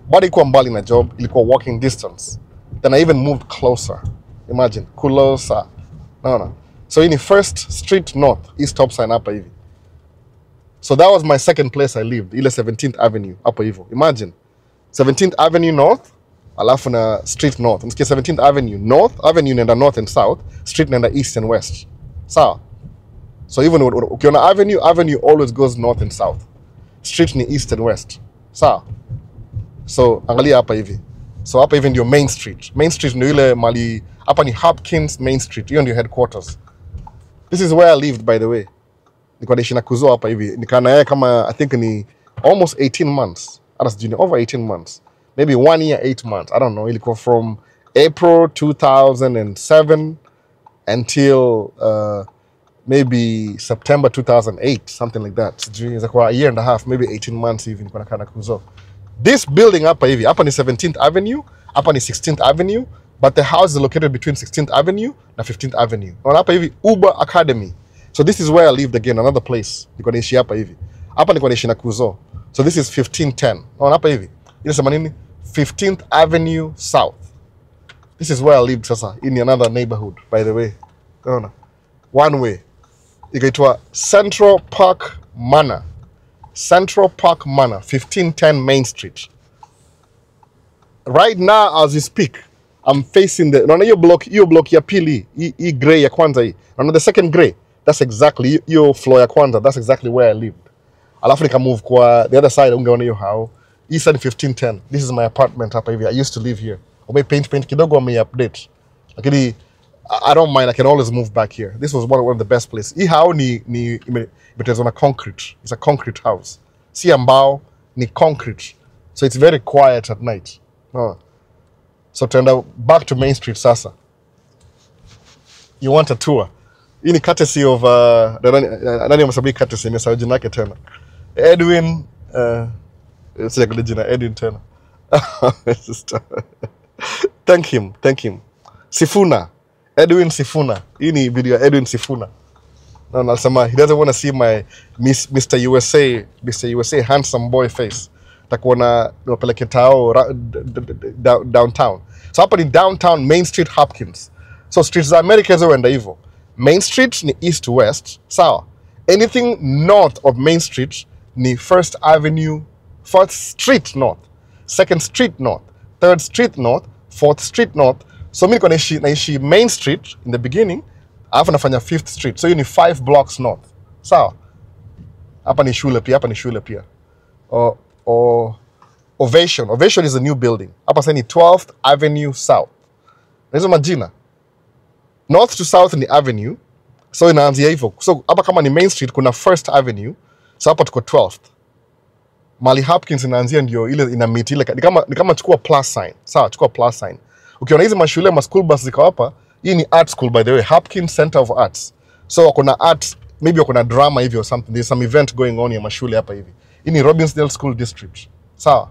Bado ilikuwa mbali na job, ilikuwa walking distance. Then I even moved closer. Imagine, closer. No. So in the 1st Street North, East Top Sign hapa hivi. So that was my second place I lived, ile 17th Avenue hapa hivyo. Imagine, 17th Avenue North, alafu na Street North. Msikia 17th Avenue North, Avenue nenda North and South, Street nenda East and West. Sawa? So even ukiona Avenue always goes North and South. Street ni East and West. Sawa? So angalia hapa hivi. So hapa hivi ndio Main Street. Main Street ndio ile mali, hapa ni Hopkins Main Street. Hiyo ndio headquarters. This is where I lived, by the way. Nilikuwa naishi na kuzo hapa hivi. Nikaa na yeye kama, I think ni almost 18 months. Hata sijui, over 18 months. Maybe 1 year, 8 months. I don't know. Ilikuwa from April 2007 until maybe September 2008, something like that. Sijui, ilikuwa a year and a half, maybe 18 months hivi nilikuwa nakaa na kuzo. This building hapa hivi, hapa ni 17th Avenue, hapa ni 16th Avenue, but the house is located between 16th Avenue na 15th Avenue. Na hapa hivi Uber Academy. So this is where I lived again, another place. Niko naishi hapa hivi. Hapa niko naishi na Kuzo. So this is 1510. Naona hapa hivi. Inasema nini? 15th Avenue South. This is where I lived sasa. In another neighborhood, by the way. Naona. One way. Ikaitwa Central Park Manor. Central Park Manor, 1510 Main Street. Right now, as we speak, I'm facing the... Naona hiyo block ya pili, hii gray ya kwanza hii. Naona the second gray, that's exactly, hiyo floor ya kwanza, that's exactly where I lived. Alafu nika move kwa the other side, ungeona hiyo hao. East side 1510. This is my apartment hapa hivi. I used to live here. Wame paint kidogo, wame update. Lakini I don't mind. I can always move back here. This was one of the best places. Hii hao imetengenezwa na concrete. It's a concrete house. Si ambao ni concrete. So it's very quiet at night. No. So tuenda back to Main Street sasa. You want a tour? Hii ni courtesy of nani amesabiki courtesy nimesahau jina yake tena. Edwin sija jina Edwin tena. Thank him. Sifuna. Edwin Sifuna. Hii ni video ya Edwin Sifuna. No, nasema he doesn't want to see my Mr. USA handsome boy face. Takuona niwapeleke tao downtown. So hapa ni downtown Main Street Hopkins. So streets za America hizo wenda hivyo. Main Street ni east to west. Sawa. Anything north of Main Street ni First Avenue, 4th Street North, 2nd Street North, 3rd Street North, 4th Street North. So mimi niko naishi Main Street in the beginning, alafu nafanya 5th Street. So hiyo ni 5 blocks north. Sawa. Hapa ni shule pia. Ovation is a new building. Hapa sasa ni 12th Avenue South. Hizo majina. North to south ni avenue. So inaanzia hivyo. So hapa kama ni Main Street kuna 1st Avenue. So hapa tuko 12th. Mali Hopkins inaanzia ndio ile ina meet ile ni kama chukua plus sign. Sawa, chukua plus sign. Ukiona hizi mashule ma school bus ziko hapa, hii ni art school by the way, Hopkins Center of Arts. So wako na art, maybe wako na drama hivi or something. There's some event going on ya mashule hapa hivi. Hii ni Robbinsdale School District. Sawa.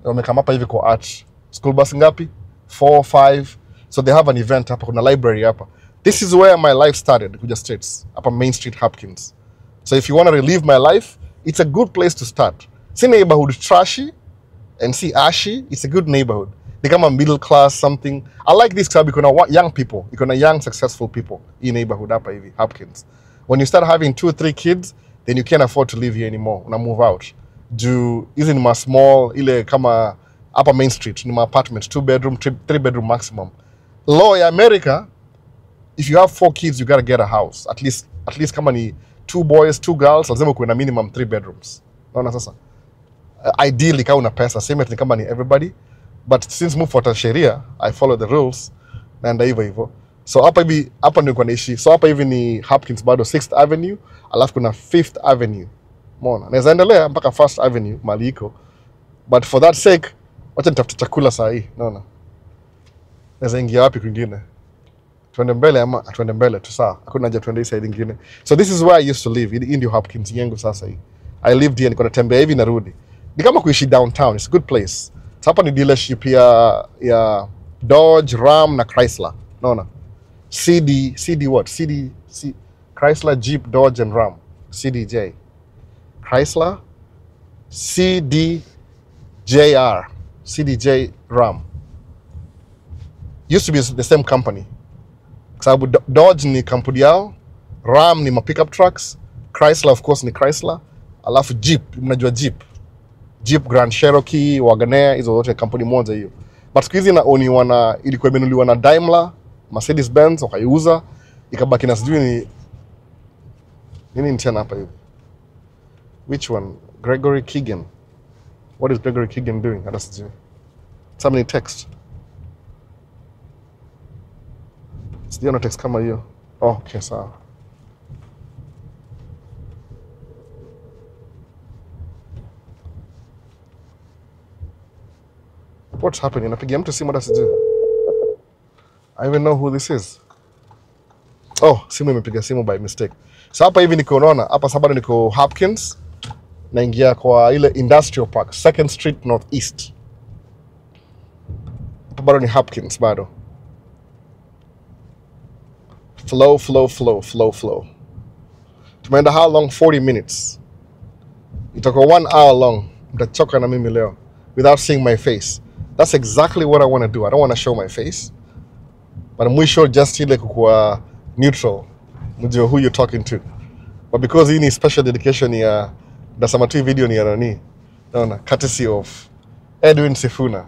Wamekama hapa hivi kwa art. School bus ngapi? 4, 5. So they have an event hapa, kuna library hapa. This is where my life started, Kuja States, hapa Main Street Hopkins. So if you want to relive my life, it's a good place to start. See neighborhood trashy and see ashy, it's a good neighborhood. They come a middle class something. I like this club because young people, young successful people in neighborhood hapa hivi Hopkins. When you start having 2 or 3 kids, then you can't afford to live here anymore. Una move out. Isn't my small ile kama hapa Main Street, ni my apartment, 2 bedroom, 3 bedroom maximum. Law in America, if you have 4 kids, you gotta get a house. At least kama ni 2 boys, 2 girls, lazima kuwe na minimum 3 bedrooms. Naona sasa. Ideally kama una pesa, same ni kama ni everybody. But since mufuata sheria, I follow the rules. Naenda hivyo. So hapa ndio naishi. So hapa hivi ni Hopkins bado 6th Avenue, alafu kuna 5th Avenue. Umeona? Naweza endelea mpaka 1st Avenue mali iko. But for that sake, wacha nitafute chakula saa hii, naona. Naweza ingia wapi kwingine? Tuende mbele tu sawa. Hakuna haja tuende side nyingine. So this is where I used to live, in the Hopkins yangu sasa hii. I lived here, niko natembea hivi narudi. Ni kama kuishi downtown, it's a good place. Hapa ni dealership ya Dodge, Ram na Chrysler. Naona. Chrysler, Jeep, Dodge and Ram. CDJ. Chrysler, CDJR. CDJ Ram. Used to be the same company. Sababu Dodge ni kampuni yao, Ram ni ma pickup trucks, Chrysler of course ni Chrysler, alafu Jeep, mnajua Jeep Grand Cherokee, Wagoneer, hizo zote kampuni moja hiyo. But siku hizi ilikuwa imenunuliwa na Daimler, Mercedes Benz wakaiuza, ikabaki na sijui nini tena hapa hivi. Which one? Gregory Keegan. What is Gregory Keegan doing? Hata sijui. Somebody text. Sijaona text kama hiyo. Oh, okay, sawa. What's happening? Napigia mtu simu hata sijui. I even know who this is. Oh, simu imepiga simu by mistake. So hapa hivi niko unaona, hapa sababu niko Hopkins, naingia kwa ile Industrial Park, 2nd Street Northeast. Hapa bado ni Hopkins bado. Flow. Tumeenda how long? 40 minutes. Itakuwa 1 hour long. Mtachoka na mimi leo without seeing my face. That's exactly what I want to do. I don't want to show my face. But mwisho just ile kukuwa neutral. Mjue who you're talking to. But because hii ni special dedication ya nasema tu video ni ya nani? Naona courtesy of Edwin Sifuna.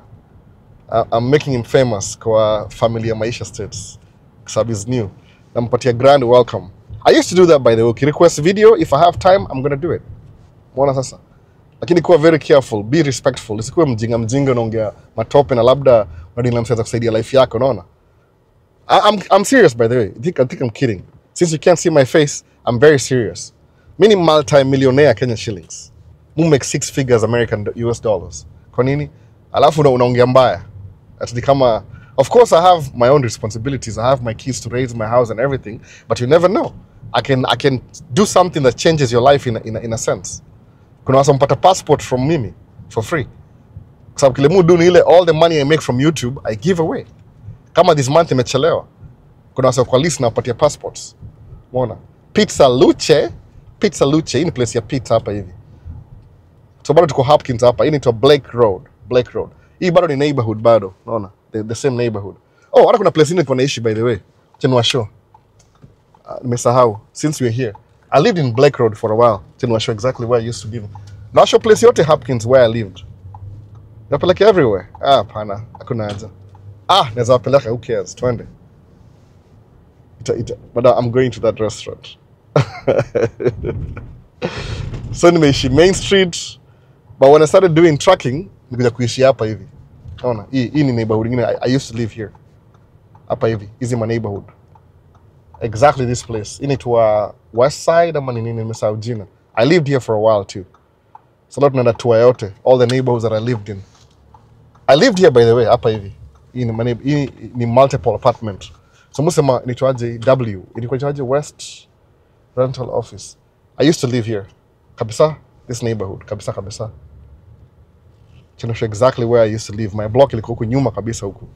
I'm making him famous kwa familia Maisha States. Sababu is new. Nampatia grand welcome. I used to do that by the way. Request video, if I have time, I'm gonna do it. Mbona sasa? Lakini kuwa very careful, be respectful. Isikuwe mjinga unaongea matope na labda unadili msaidia kusaidia life yako, unaona? I'm serious by the way. I think I'm kidding. Since you can't see my face, I'm very serious. Mimi multi-millionaire Kenya shillings. Mu make 6 figures American US dollars. Kwa nini? Alafu unaongea mbaya. Ati kama, of course I have my own responsibilities. I have my kids to raise, my house and everything, but you never know. I can do something that changes your life in a sense. Kuna wasa mpata passport from mimi for free. Kwa sababu kile mudu ni ile all the money I make from YouTube I give away. Kama this month imechelewa. Kuna wasa kwa list na wapatia passports. Umeona? Pizza Luce, hii ni place ya pizza hapa hivi. So bado tuko Hopkins hapa. Hii ni to Blake Road. Hii bado ni neighborhood bado. Unaona? The same neighborhood. Oh, hata kuna place ingine kwa naishi by the way. Chenwa show. Nimesahau. Since we're here. I lived in Blake Road for a while. Chenwa show exactly where I used to live. Na show place yote Hopkins where I lived. Napeleka everywhere. Pana. Hakuna haja. Naweza peleka, who cares? Twende. But I'm going to that restaurant. So nimeishi Main Street. But when I started doing trucking, nikuja kuishi hapa hivi. Unaona? Hii ni neighborhood ingine. I used to live here. Hapa hivi. Hizi my neighborhood. Exactly this place. Inaitwa West Side ama nini nimesahau jina. I lived here for a while too. So lot nenda tour yote. All the neighborhoods that I lived in. I lived here by the way, hapa hivi. Hii ni multiple apartment. So musema inaitwaje W. Inaitwaje West Rental Office. I used to live here. Kabisa, this neighborhood. Kabisa. Chinosh exactly where I used to live. My block ilikuwa huku nyuma kabisa huku.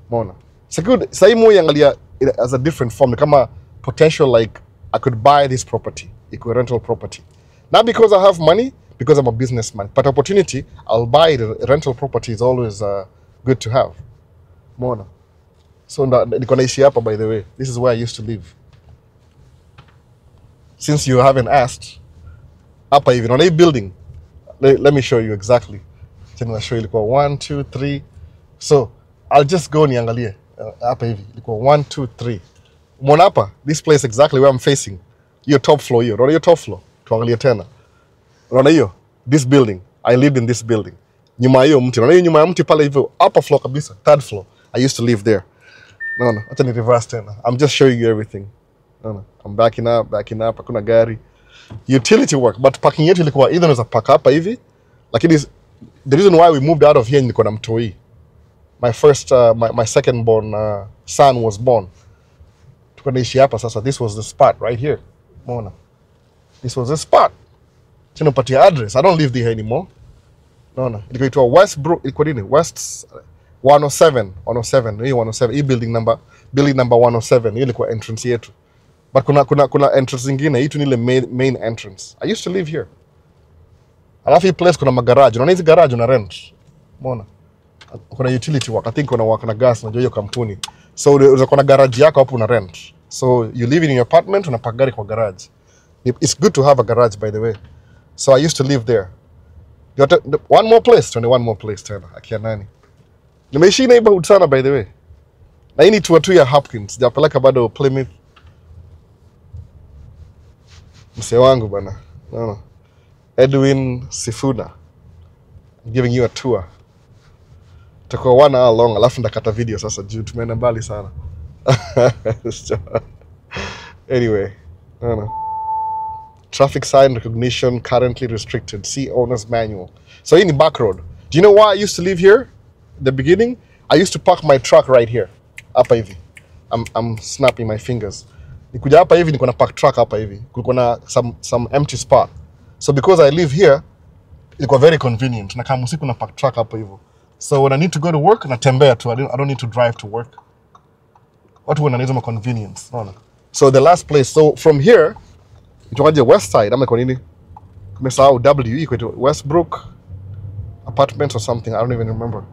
Umeona? It's good. Sai mo yangalia as a different form. Kama potential like I could buy this property. Iko rental property. Not because I have money, because I'm a businessman. But opportunity, I'll buy the rental property is always good to have. Umeona? So niko naishi hapa by the way. This is where I used to live. Since you haven't asked, hapa hivi on a building. Let me show you exactly. I'll show you ilikuwa 1 2 3. So I'll just go niangalie hapa hivi ilikuwa 1 2 3. Umeona hapa this place exactly where I'm facing. Your top floor hiyo. Unaona your top floor? Tuangalie tena. Unaona hiyo? This building. I lived in this building. Nyuma hiyo mti. Unaona hiyo nyuma ya mti pale hivyo upper floor kabisa, third floor. I used to live there. No. Acha ni reverse tena. I'm just showing you everything. No. I'm backing up. Hakuna gari. Utility work, but parking yetu ilikuwa either unaweza park hapa hivi, lakini the reason why we moved out of here nilikuwa na mtoi. My second born son was born. Tukaishi hapa sasa. This was the spot right here. Umeona? This was the spot. Chino patia address. I don't live there anymore. No. Ilikuwa Westbrook, ilikuwa nini? West 107. Hii 107. Hii building number 107. Hii ilikuwa entrance yetu. But kuna entrance zingine. Hii tu ni ile main entrance. I used to live here. Alafu hii place kuna magarage. Unaona hizi garage una rent. Umeona? Kuna utility work. I think kuna work na gas na hiyo kampuni. So unaweza kuna garage yako hapo una rent. So you live in your apartment unapaka gari kwa garage. It's good to have a garage by the way. So I used to live there. One more place tena. Akia nani? Nimeishi neighborhood sana by the way. Na hii ni tour ya Hopkins. Japeleka bado Plymouth. Mse wangu bana. No. Edwin Sifuna. I'm giving you a tour. Takuwa 1 hour long, alafu ndakata video sasa juu tumeenda mbali sana. Anyway, no. Traffic sign recognition currently restricted. See owner's manual. So hii ni back road. Do you know why I used to live here? The beginning, I used to park my truck right here. Hapa hivi. I'm snapping my fingers. Nikuja hapa hivi niko na park truck hapa hivi. Kulikuwa na some empty spot. So because I live here, ilikuwa very convenient. Na kama usiku na park truck hapa hivyo. So when I need to go to work, natembea tu. I don't need to drive to work. Watu wananiita convenience. No. So the last place, so from here, itokaje West Side ama kwa nini? Nimesahau W iko to Westbrook Apartments or something. I don't even remember.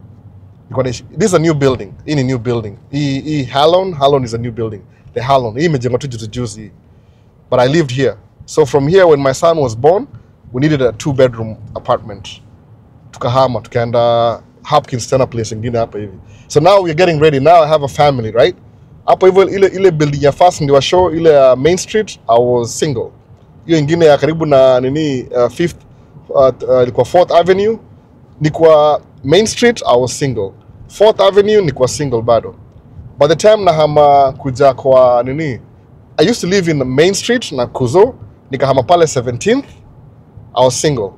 This is a new building. In a new building. Halon is a new building. The Halon. Hii imejengwa tu juzi. But I lived here. So from here, when my son was born, we needed a 2-bedroom apartment. Tukahama, tukaenda Hopkins tena place ingine hapa hivi. So now we're getting ready. Now I have a family, right? Hapo hivyo ile building ya first ndio show ile Main Street, I was single. Hiyo ingine ya karibu na nini 5th ilikuwa 4th Avenue, nilikuwa Main Street, I was single. 4th Avenue nilikuwa single bado. By the time nahama kuja kwa nini, I used to live in Main Street na Kuzo, nikahama pale 17th, I was single.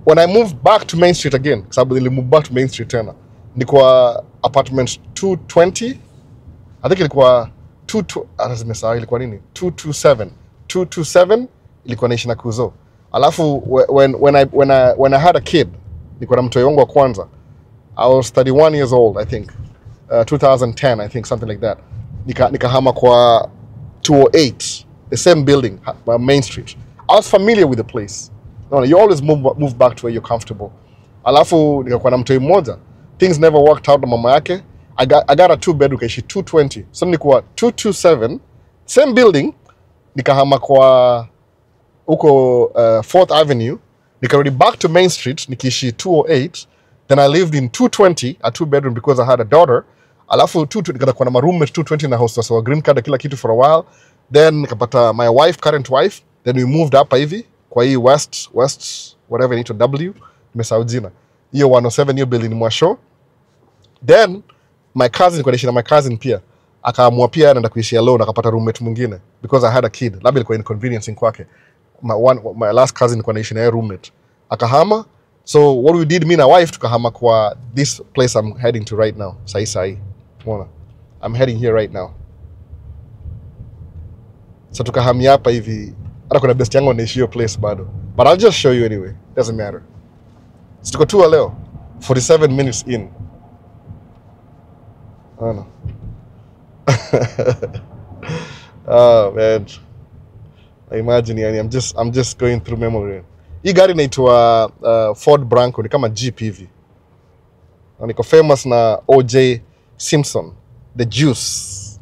When I moved back to Main Street again, sababu nilimove back to Main Street tena, nilikuwa apartment 220, I think ilikuwa 227 ilikuwa naishi na Kuzo. Alafu when I had a kid, nilikuwa na mtoto wangu wa kwanza, I was 31 years old, I think. 2010, I think, something like that. Nikahama kwa 208, the same building, Main Street. I was familiar with the place. No, you always move back to where you're comfortable. Alafu nikakuwa na mtoto mmoja. Things never worked out na mama yake. I got a 2-bedroom kaishi 220. So nilikuwa 227, same building, nikahama kwa huko 4th Avenue, nikarudi back to Main Street, nikiishi 208. Then I lived in 220, a 2-bedroom because I had a daughter. Alafu 220 nikakuwa na my roommate 220 na host, so green card kila kitu for a while. Then nikapata my wife, current wife. Then we moved hapa hivi kwa hii West whatever it is, W, nimesahau jina. Hiyo 107 hiyo building Mwasho. Then my cousin, kwa na my cousin pia akaamua pia anaenda kuishi alone, akapata roommate mwingine because I had a kid. Labda ilikuwa inconveniencing kwake. My last cousin kwa naishi na roommate akahama. So what we did, me na wife tukahama kwa this place I'm heading to right now. Sai. I'm heading here right now. So tukahamia hapa hivi. Hata kuna best yangu anaishi hiyo place bado. But I'll just show you anyway. Doesn't matter. So tuko tu leo 47 minutes in. Oh no. Oh man. I imagine yani, I'm just going through memory. Hii gari inaitwa Ford Bronco, ni kama Jeep hivi. Niko famous na OJ Simpson, the juice.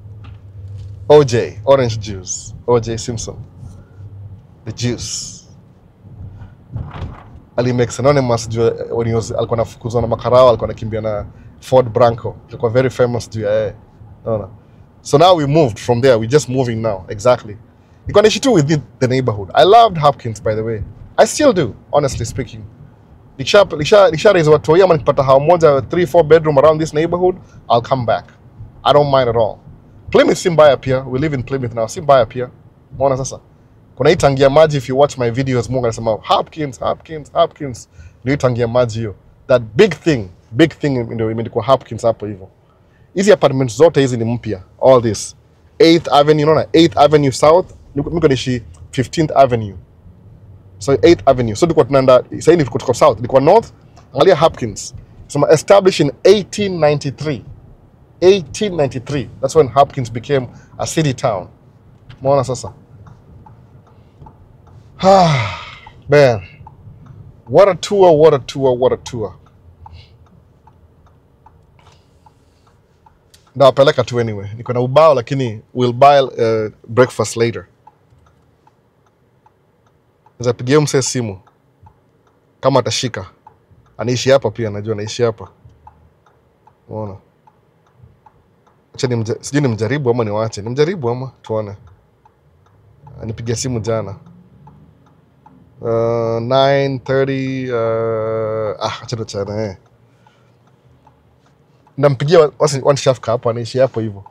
OJ, orange juice. OJ Simpson, the juice. Ali makes anonymous when he was alikuwa anafukuzwa na makarao, alikuwa anakimbia na Ford Bronco. Alikuwa very famous juu ya no. So now we moved from there. We're just moving now. Exactly. Niko naishi tu within the neighborhood. I loved Hopkins, by the way. I still do, honestly speaking. Nikisha raise watu ama nikipata hao moja 3-4 bedroom around this neighborhood, I'll come back. I don't mind at all. Plymouth si mbaya pia. We live in Plymouth now. Si mbaya pia. Mbona sasa? Kuna hii tangia maji, if you watch my videos, Mungu anasema Hopkins. Ndio tangia maji hiyo. That big thing ndio imeandikwa Hopkins hapo hivyo. Hizi apartments zote hizi ni mpya. All this. 8th Avenue, unaona? 8th Avenue South. Niko nishi 15th Avenue. So 8th Avenue. So tulikuwa tunaenda sasa hivi kutoka South, ilikuwa North. Angalia Hopkins. Sema established in 1893. 1893. That's when Hopkins became a city town. Umeona sasa? Man. What a tour. Napeleka tu anyway. Niko na ubao lakini we'll buy breakfast later. Nizapigia mse simu kama atashika. Anaishi hapa pia, najua anaishi hapa. Unaona? Acha sijui nimjaribu ama niwaache. Nimjaribu ama tuone. Nipigia simu jana. 9:30 acha tuachane. Nampigia wanashafika hapa, anaishi hapo hivyo.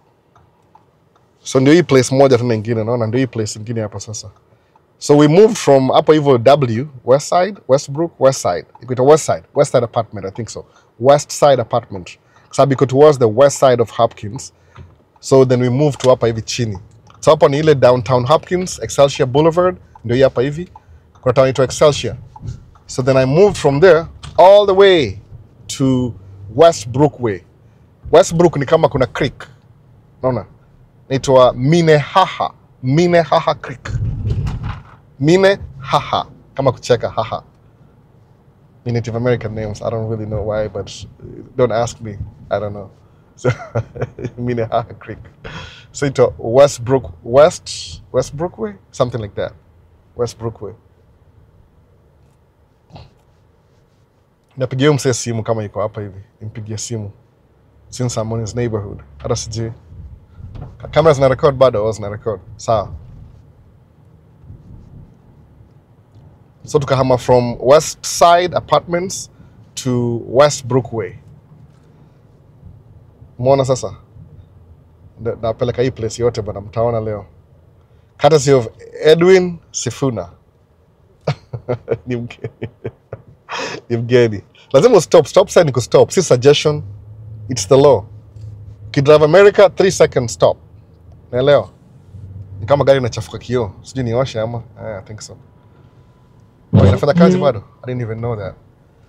So ndio hii place moja tena nyingine, naona ndio hii place nyingine hapa sasa. So we moved from hapo hivyo W, West Side, Westbrook, West Side. Iko West Side apartment, I think so. West Side apartment. Sababu iko towards the west side of Hopkins. So then we moved to hapa hivi chini. So hapa ni ile downtown Hopkins, Excelsior Boulevard, ndio hii hapa hivi. Kuna town ito Excelsior. So then I moved from there all the way to Westbrook way. Westbrook ni kama kuna creek. Unaona? Inaitwa Minnehaha Creek. Mine haha. Kama kucheka haha. Native American names. I don't really know why, but don't ask me. I don't know. So Mine haha Creek. So it's Westbrook Way? Something like that. Westbrook Way. Napigia mse simu kama yuko hapa hivi. Nimpigia simu. Since I'm on his neighborhood. Hata sijui. Camera zina record bado, au zina record. Sawa. So tukahama from West Side Apartments to Westbrook Way. Muona sasa? Napeleka hii place yote bana, mtaona leo. Courtesy of Edwin Sifuna. Ni mgeni. Lazima stop. Stop sign ni stop. Si suggestion. It's the law. Kidrive America, 3 seconds stop. Naelewa. Ni kama gari inachafuka kioo. Sijui nioshe ama. I think so. Oh, inafanya kazi bado? I didn't even know that.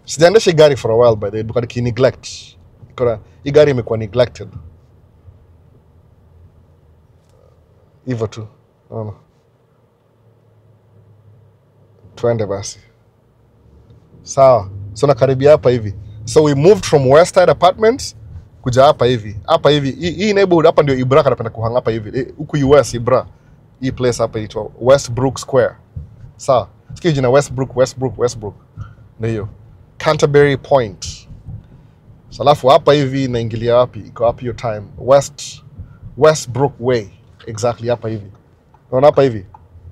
Sijaendesha gari for a while by the way, because I neglect. Hii gari imekuwa neglected. Hivyo tu. No. Tuende basi. Sawa. So nakaribia hapa hivi. So we moved from West Side Apartments kuja hapa hivi. Hapa hivi. Hii neighborhood hapa ndio Ibra kanapenda kuhanga hapa hivi. Huku US Ibra. Hii place hapa inaitwa Westbrook Square. Sawa. Sikia jina Westbrook. Ndio. Canterbury Point. So alafu hapa hivi naingilia wapi? Iko wapi your time? Westbrook Way. Exactly hapa hivi. Naona hapa hivi.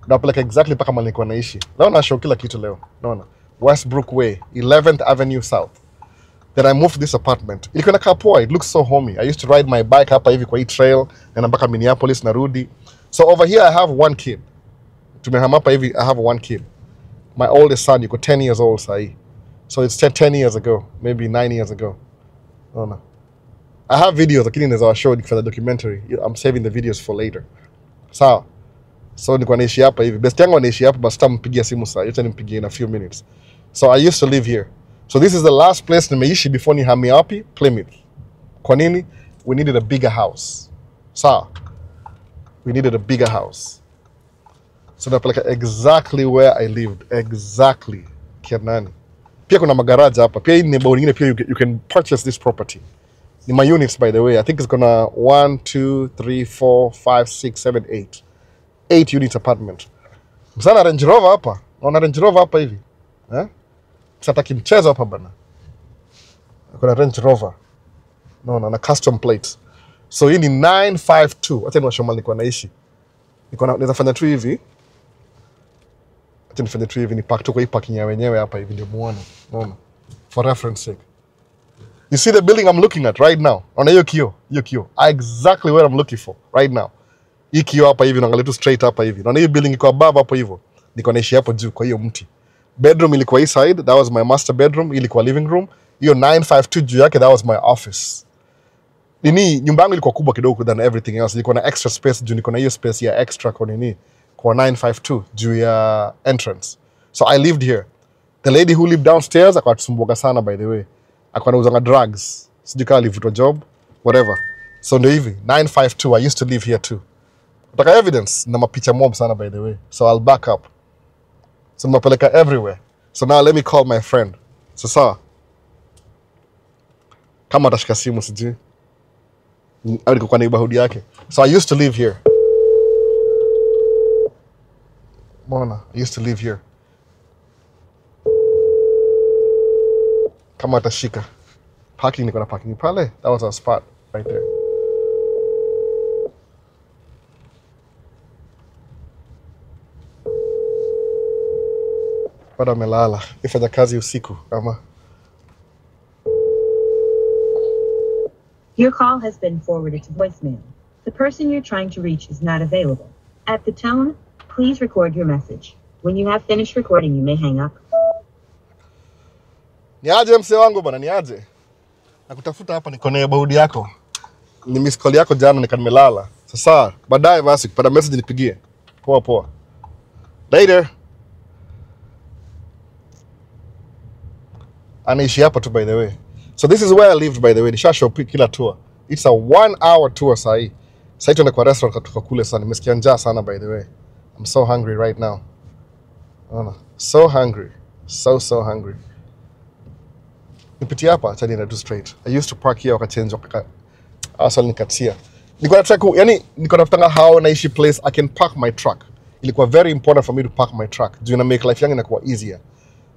Napeleka exactly paka mahali nilikuwa naishi. Leo na show kila kitu leo. Naona. Westbrook Way, 11th Avenue South. Then I moved to this apartment. Ilikuwa inakaa poa. It looks so homey. I used to ride my bike hapa hivi kwa hii trail na mpaka Minneapolis narudi. So over here I have one kid. Tumehama hapa hivi, I have one kid. My oldest son, yuko 10 years old sahi. So it's 10 years ago, maybe 9 years ago. Naona. I have videos lakini naweza show for the documentary. I'm saving the videos for later. Sawa. So nilikuwa naishi hapa hivi. Best yangu anaishi hapa, basi tampigia simu saa. Yote nimpigie in a few minutes. So I used to live here. So this is the last place nimeishi before nihamia wapi? Plymouth. Kwa nini? We needed a bigger house. Sawa. We needed a bigger house. So napeleka exactly where I lived. Exactly. Kiernani. Pia kuna magaraja hapa. Pia hii ni neighborhood nyingine pia you can purchase this property. Ni my units by the way. I think it's gonna 1, 2, 3, 4, 5, 6, 7, 8. 8 units apartment. Msana Range Rover hapa. Naona Range Rover hapa hivi. Sasa kimchezo hapa bana. Kuna Range Rover. Naona na custom plates. So hii ni 952. Acha niwashow mali nilikuwa naishi. Naweza fanya tu hivi. Acha nifanye tu hivi, ni park tu kwa hii parking ya wenyewe hapa hivi ndio muone. Naona. For reference sake. You see the building I'm looking at right now? Naona hiyo kioo. Exactly where I'm looking for right now. Hii kioo hapa hivi naangalia tu straight hapa hivi. Naona hiyo building iko above hapo hivyo. Niko naishi hapo juu kwa hiyo mti. Bedroom ilikuwa hii side, that was my master bedroom, ilikuwa living room. Hiyo 952 juu yake, that was my office. Nyumba yangu ilikuwa kubwa kidogo than everything else. Ilikuwa na extra space juu niko na hiyo space ya extra kwa kwa 952 juu ya entrance. So I lived here. The lady who lived downstairs akatusumbuka sana by the way. Akawa anauzanga drugs. Sijui kama alivutwa job, whatever. So ndio hivi, 952 I used to live here too. Utaka evidence na mapicha mob sana by the way. So I'll back up. So nimepeleka everywhere. So now let me call my friend. So sawa. Kama atashika simu sijui. Au kwa neighborhood yake. So I used to live here. Mona, I used to live here. Kama atashika. Parking niko na parking pale. That was our spot right there. Bado amelala. Ifanya kazi usiku ama. Your call has been forwarded to voicemail. The person you're trying to reach is not available. At the tone, please record your message. When you have finished recording, you may hang up. Niaje mse wangu bwana, niaje? Nakutafuta hapa niko na neighborhood yako. Ni miss call yako jana nimelala. Sasa baadaye basi kupata message nipigie. Poa. Later. Anaishi hapa tu by the way. So this is where I lived by the way. Nishashow kila tour. It's a 1-hour tour sahi. Sahi tuende kwa restaurant tukakule sana. Nimesikia njaa sana by the way. I'm so hungry right now. Ona. So hungry. So hungry. Nipitia hapa acha niende tu straight. I used to park here wakachange wakaka. Asa nikatia. Nilikuwa nataka yani nilikuwa nataka how naishi place I can park my truck. Ilikuwa very important for me to park my truck. Do you make life yangu inakuwa easier.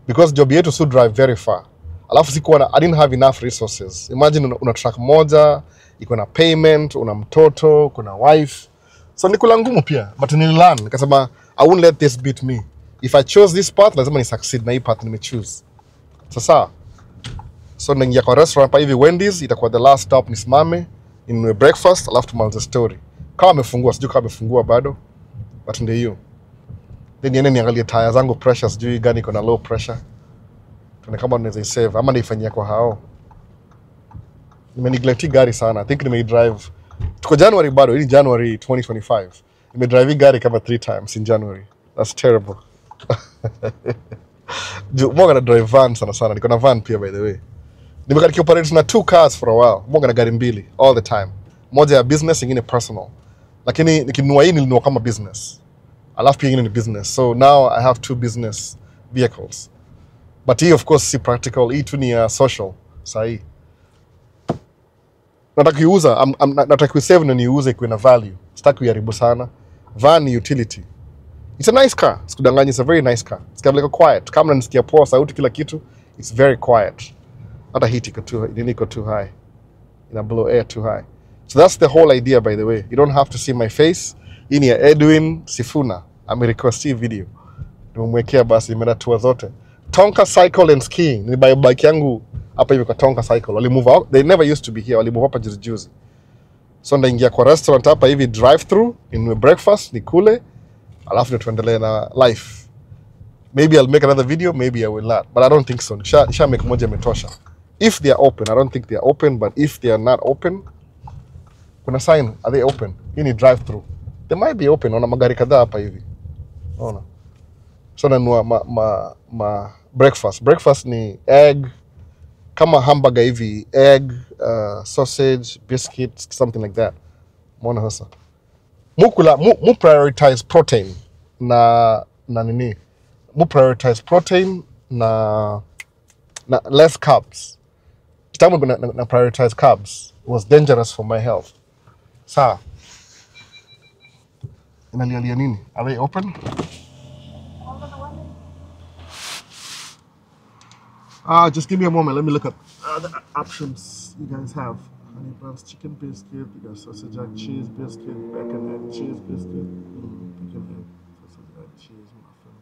Because job yetu so drive very far. Alafu sikuwa na I didn't have enough resources. Imagine una truck moja, iko na payment, una mtoto, kuna wife. So nikula ngumu pia, but nililearn nikasema I won't let this beat me. If I chose this path, lazima ni succeed na hii path nimechoose. Sasa so naingia kwa restaurant pa hivi Wendy's, itakuwa the last stop nisimame, ninunue breakfast, alafu tumalize story. Kama amefungua, sijui kama amefungua bado, but ndio hiyo. Then niende niangalie tire zangu pressure, sijui gani iko na low pressure. Tuone kama naweza save ama naifanyia kwa hao. Nimeneglect gari sana. I think drive. Tuko January bado, hii January 2025. Nimedrive gari kama 3 times in January. That's terrible. Mwaga na drive van sana. Niko na van pia by the way. Nimekuwa nikioperate na 2 cars for a while. Mwaga na gari mbili all the time. Moja ya business, nyingine personal. Lakini nikinunua hii nilinunua kama business. Alafu pia nyingine ni business. So now I have 2 business vehicles. But hii of course si practical. Hii tu ni social. Sahi. Nataka kuiuza, nataka kuisave na niuze kwa na value. Sitaki kuiharibu sana. Van ni utility. It's a nice car. Sikudanganya, it's a very nice car. It's kind of like a quiet. Kama nisikia poa sauti kila kitu, it's very quiet. Hata heat iko too high. Ina blow air too high. So that's the whole idea by the way. You don't have to see my face. Hii ni ya Edwin Sifuna. Amerequest video. Nimemwekea basi imeenda tour zote. Tonka Cycle and Skiing. Ni bike yangu hapa hivi kwa Tonka Cycle. Wali move out. They never used to be here. Wali move hapa juzi. So ndaingia kwa restaurant hapa hivi drive through, in breakfast, nikule, alafu ndio tuendelee na life. Maybe I'll make another video, maybe I will not. But I don't think so. Nisha make moja imetosha. If they are open, I don't think they are open, but if they are not open, kuna sign, are they open? Hii ni drive through. They might be open. Ona magari kadhaa hapa hivi. Ona. So nanua breakfast. Breakfast ni egg, kama hamburger hivi, egg, sausage, biscuits, something like that. Mbona sasa? Mu prioritize protein na nini? Mu prioritize protein na less carbs. Kitambo na prioritize carbs. It was dangerous for my health. Sawa. Inalialia nini? Are they open? Just give me a moment. Let me look at the options you guys have. Honey buns, chicken biscuit. You got sausage, egg, cheese biscuit, bacon, egg, cheese biscuit, bacon, egg, sausage, egg, cheese muffin,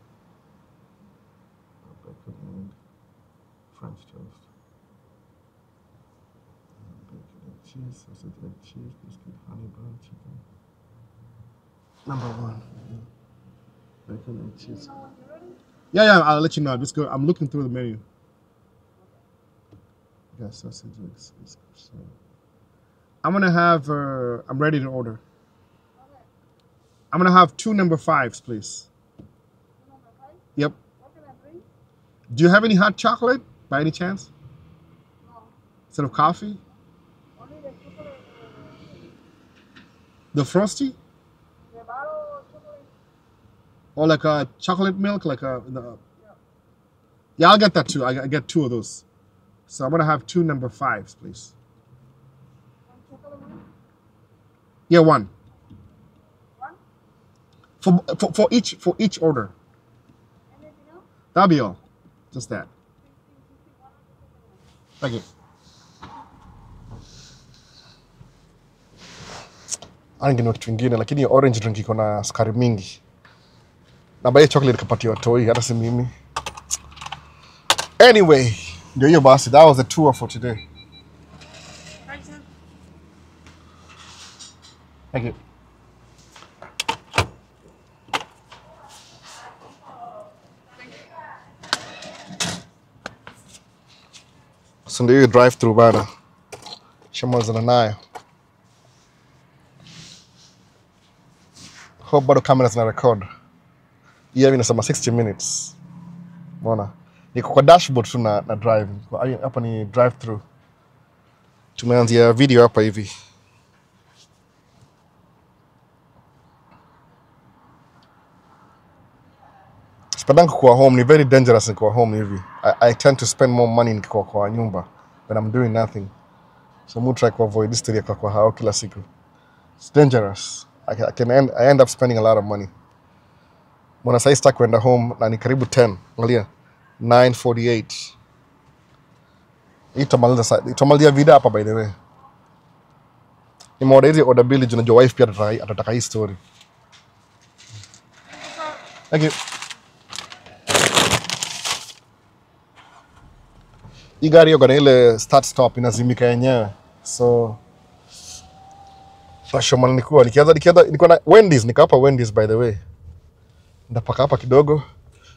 bacon, egg, French toast, bacon, egg, cheese, sausage, egg, cheese biscuit, honey bun, chicken. Number 1. Bacon, egg, cheese. Yeah. I'll let you know. Just go. I'm looking through the menu. Yeah, sausage eggs. So I'm gonna have. I'm ready to order. Okay. I'm gonna have 2 number 5s, please. 2 number 5? Yep. What can I bring? Do you have any hot chocolate by any chance? No. Instead of coffee? Only the chocolate. The frosty? The bottle chocolate. Or like a chocolate milk, like a. Yeah, I'll get that too. I get 2 of those. So I'm gonna have 2 number 5s, please. Yeah, 1. 1? For each order. Anything else? That'll be all. Just that. Thank you. Angenua kitu kingine lakini orange drink iko na sukari mingi. Na bae chocolate kapatia toi hata si mimi. Anyway, ndio hiyo basi, that was the tour for today. Thank you. So ndio hiyo drive through bana. Shamalizana nayo. Hope bado camera zina record. Hiyo inasema 60 minutes. Mbona? Niko kwa dashboard tu na drive. Hapa ni drive through. Tumeanzia video hapa hivi. sipendangi kuwa home, ni very dangerous nikiwa home hivi. I tend to spend more money nikiwa kwa nyumba when I'm doing nothing. So mu try to avoid this area kwa hao kila siku. It's dangerous. I end up spending a lot of money. Mwana sai stuck kwenda home na ni karibu 10. Angalia 9:48. Itamaliza vida hapa by the way. Nimeorder hizi order bill junajua wife pia atataka hii story. Thank you. Hii gari yoga na ile start stop inazimika yenyewe. So Shomali nilikuwa na Wendy's, nika hapa Wendy's by the way. Ndapaka hapa kidogo.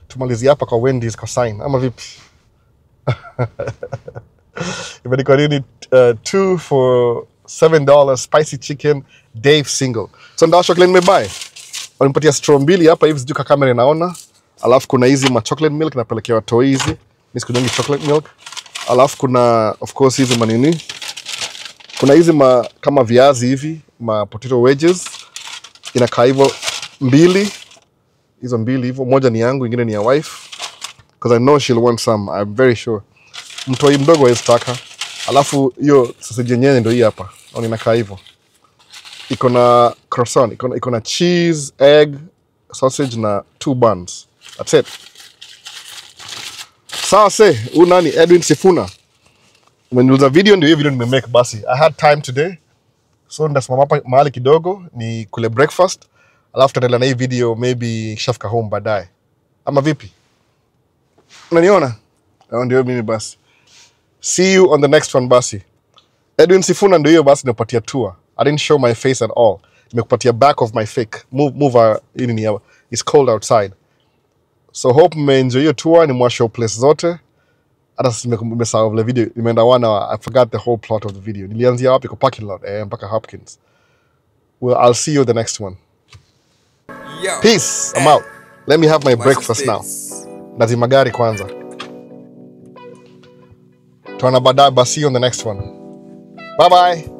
Tumalizie hapa kwa Wendy's kwa sign. Ama vipi? Imeandikwa nini 2 for $7 spicy chicken Dave single. So ndio chocolate nimebuy. Wanipatia straw mbili hapa hivi sijui kamera inaona. Alafu kuna hizi ma chocolate milk napelekea watoi hizi. Mimi sikunyongi chocolate milk. Alafu kuna of course hizi manini. Kuna hizi kama viazi hivi, ma potato wedges. Inakaa hivyo mbili. Hizo mbili hivyo, moja ni yangu, nyingine ni ya wife. Because I know she'll want some, I'm very sure. Mtoi mdogo hawezi taka. Alafu hiyo sausage yenyewe ndio hii hapa. Au inakaa hivyo. Iko na croissant, iko na cheese, egg, sausage na 2 buns. That's it. Sasa nani Edwin Sifuna. Umeniuliza video, ndio hiyo video nimemake basi. I had time today. So ndasimama hapa mahali kidogo ni kule breakfast. Alafu tutaendelea na hii video maybe shafika home baadaye. Ama vipi? Unaniona? Ndio mimi basi. See you on the next one basi. Edwin Sifuna ndio hiyo basi nimepatia tour. I didn't show my face at all. Nimekupatia back of my fake. Move in it's cold outside. So hope mmeenjoy hiyo tour, ni mwashow place zote. Hata nimesahau vile video imeenda 1 hour. I forgot the whole plot of the video. Nilianzia wapi kwa parking lot mpaka Hopkins. Well, I'll see you the next one. Yo, peace. I'm out. Let me have my breakfast now. Lazima gari kwanza. Tuana baadaye, see you on the next one. Bye bye.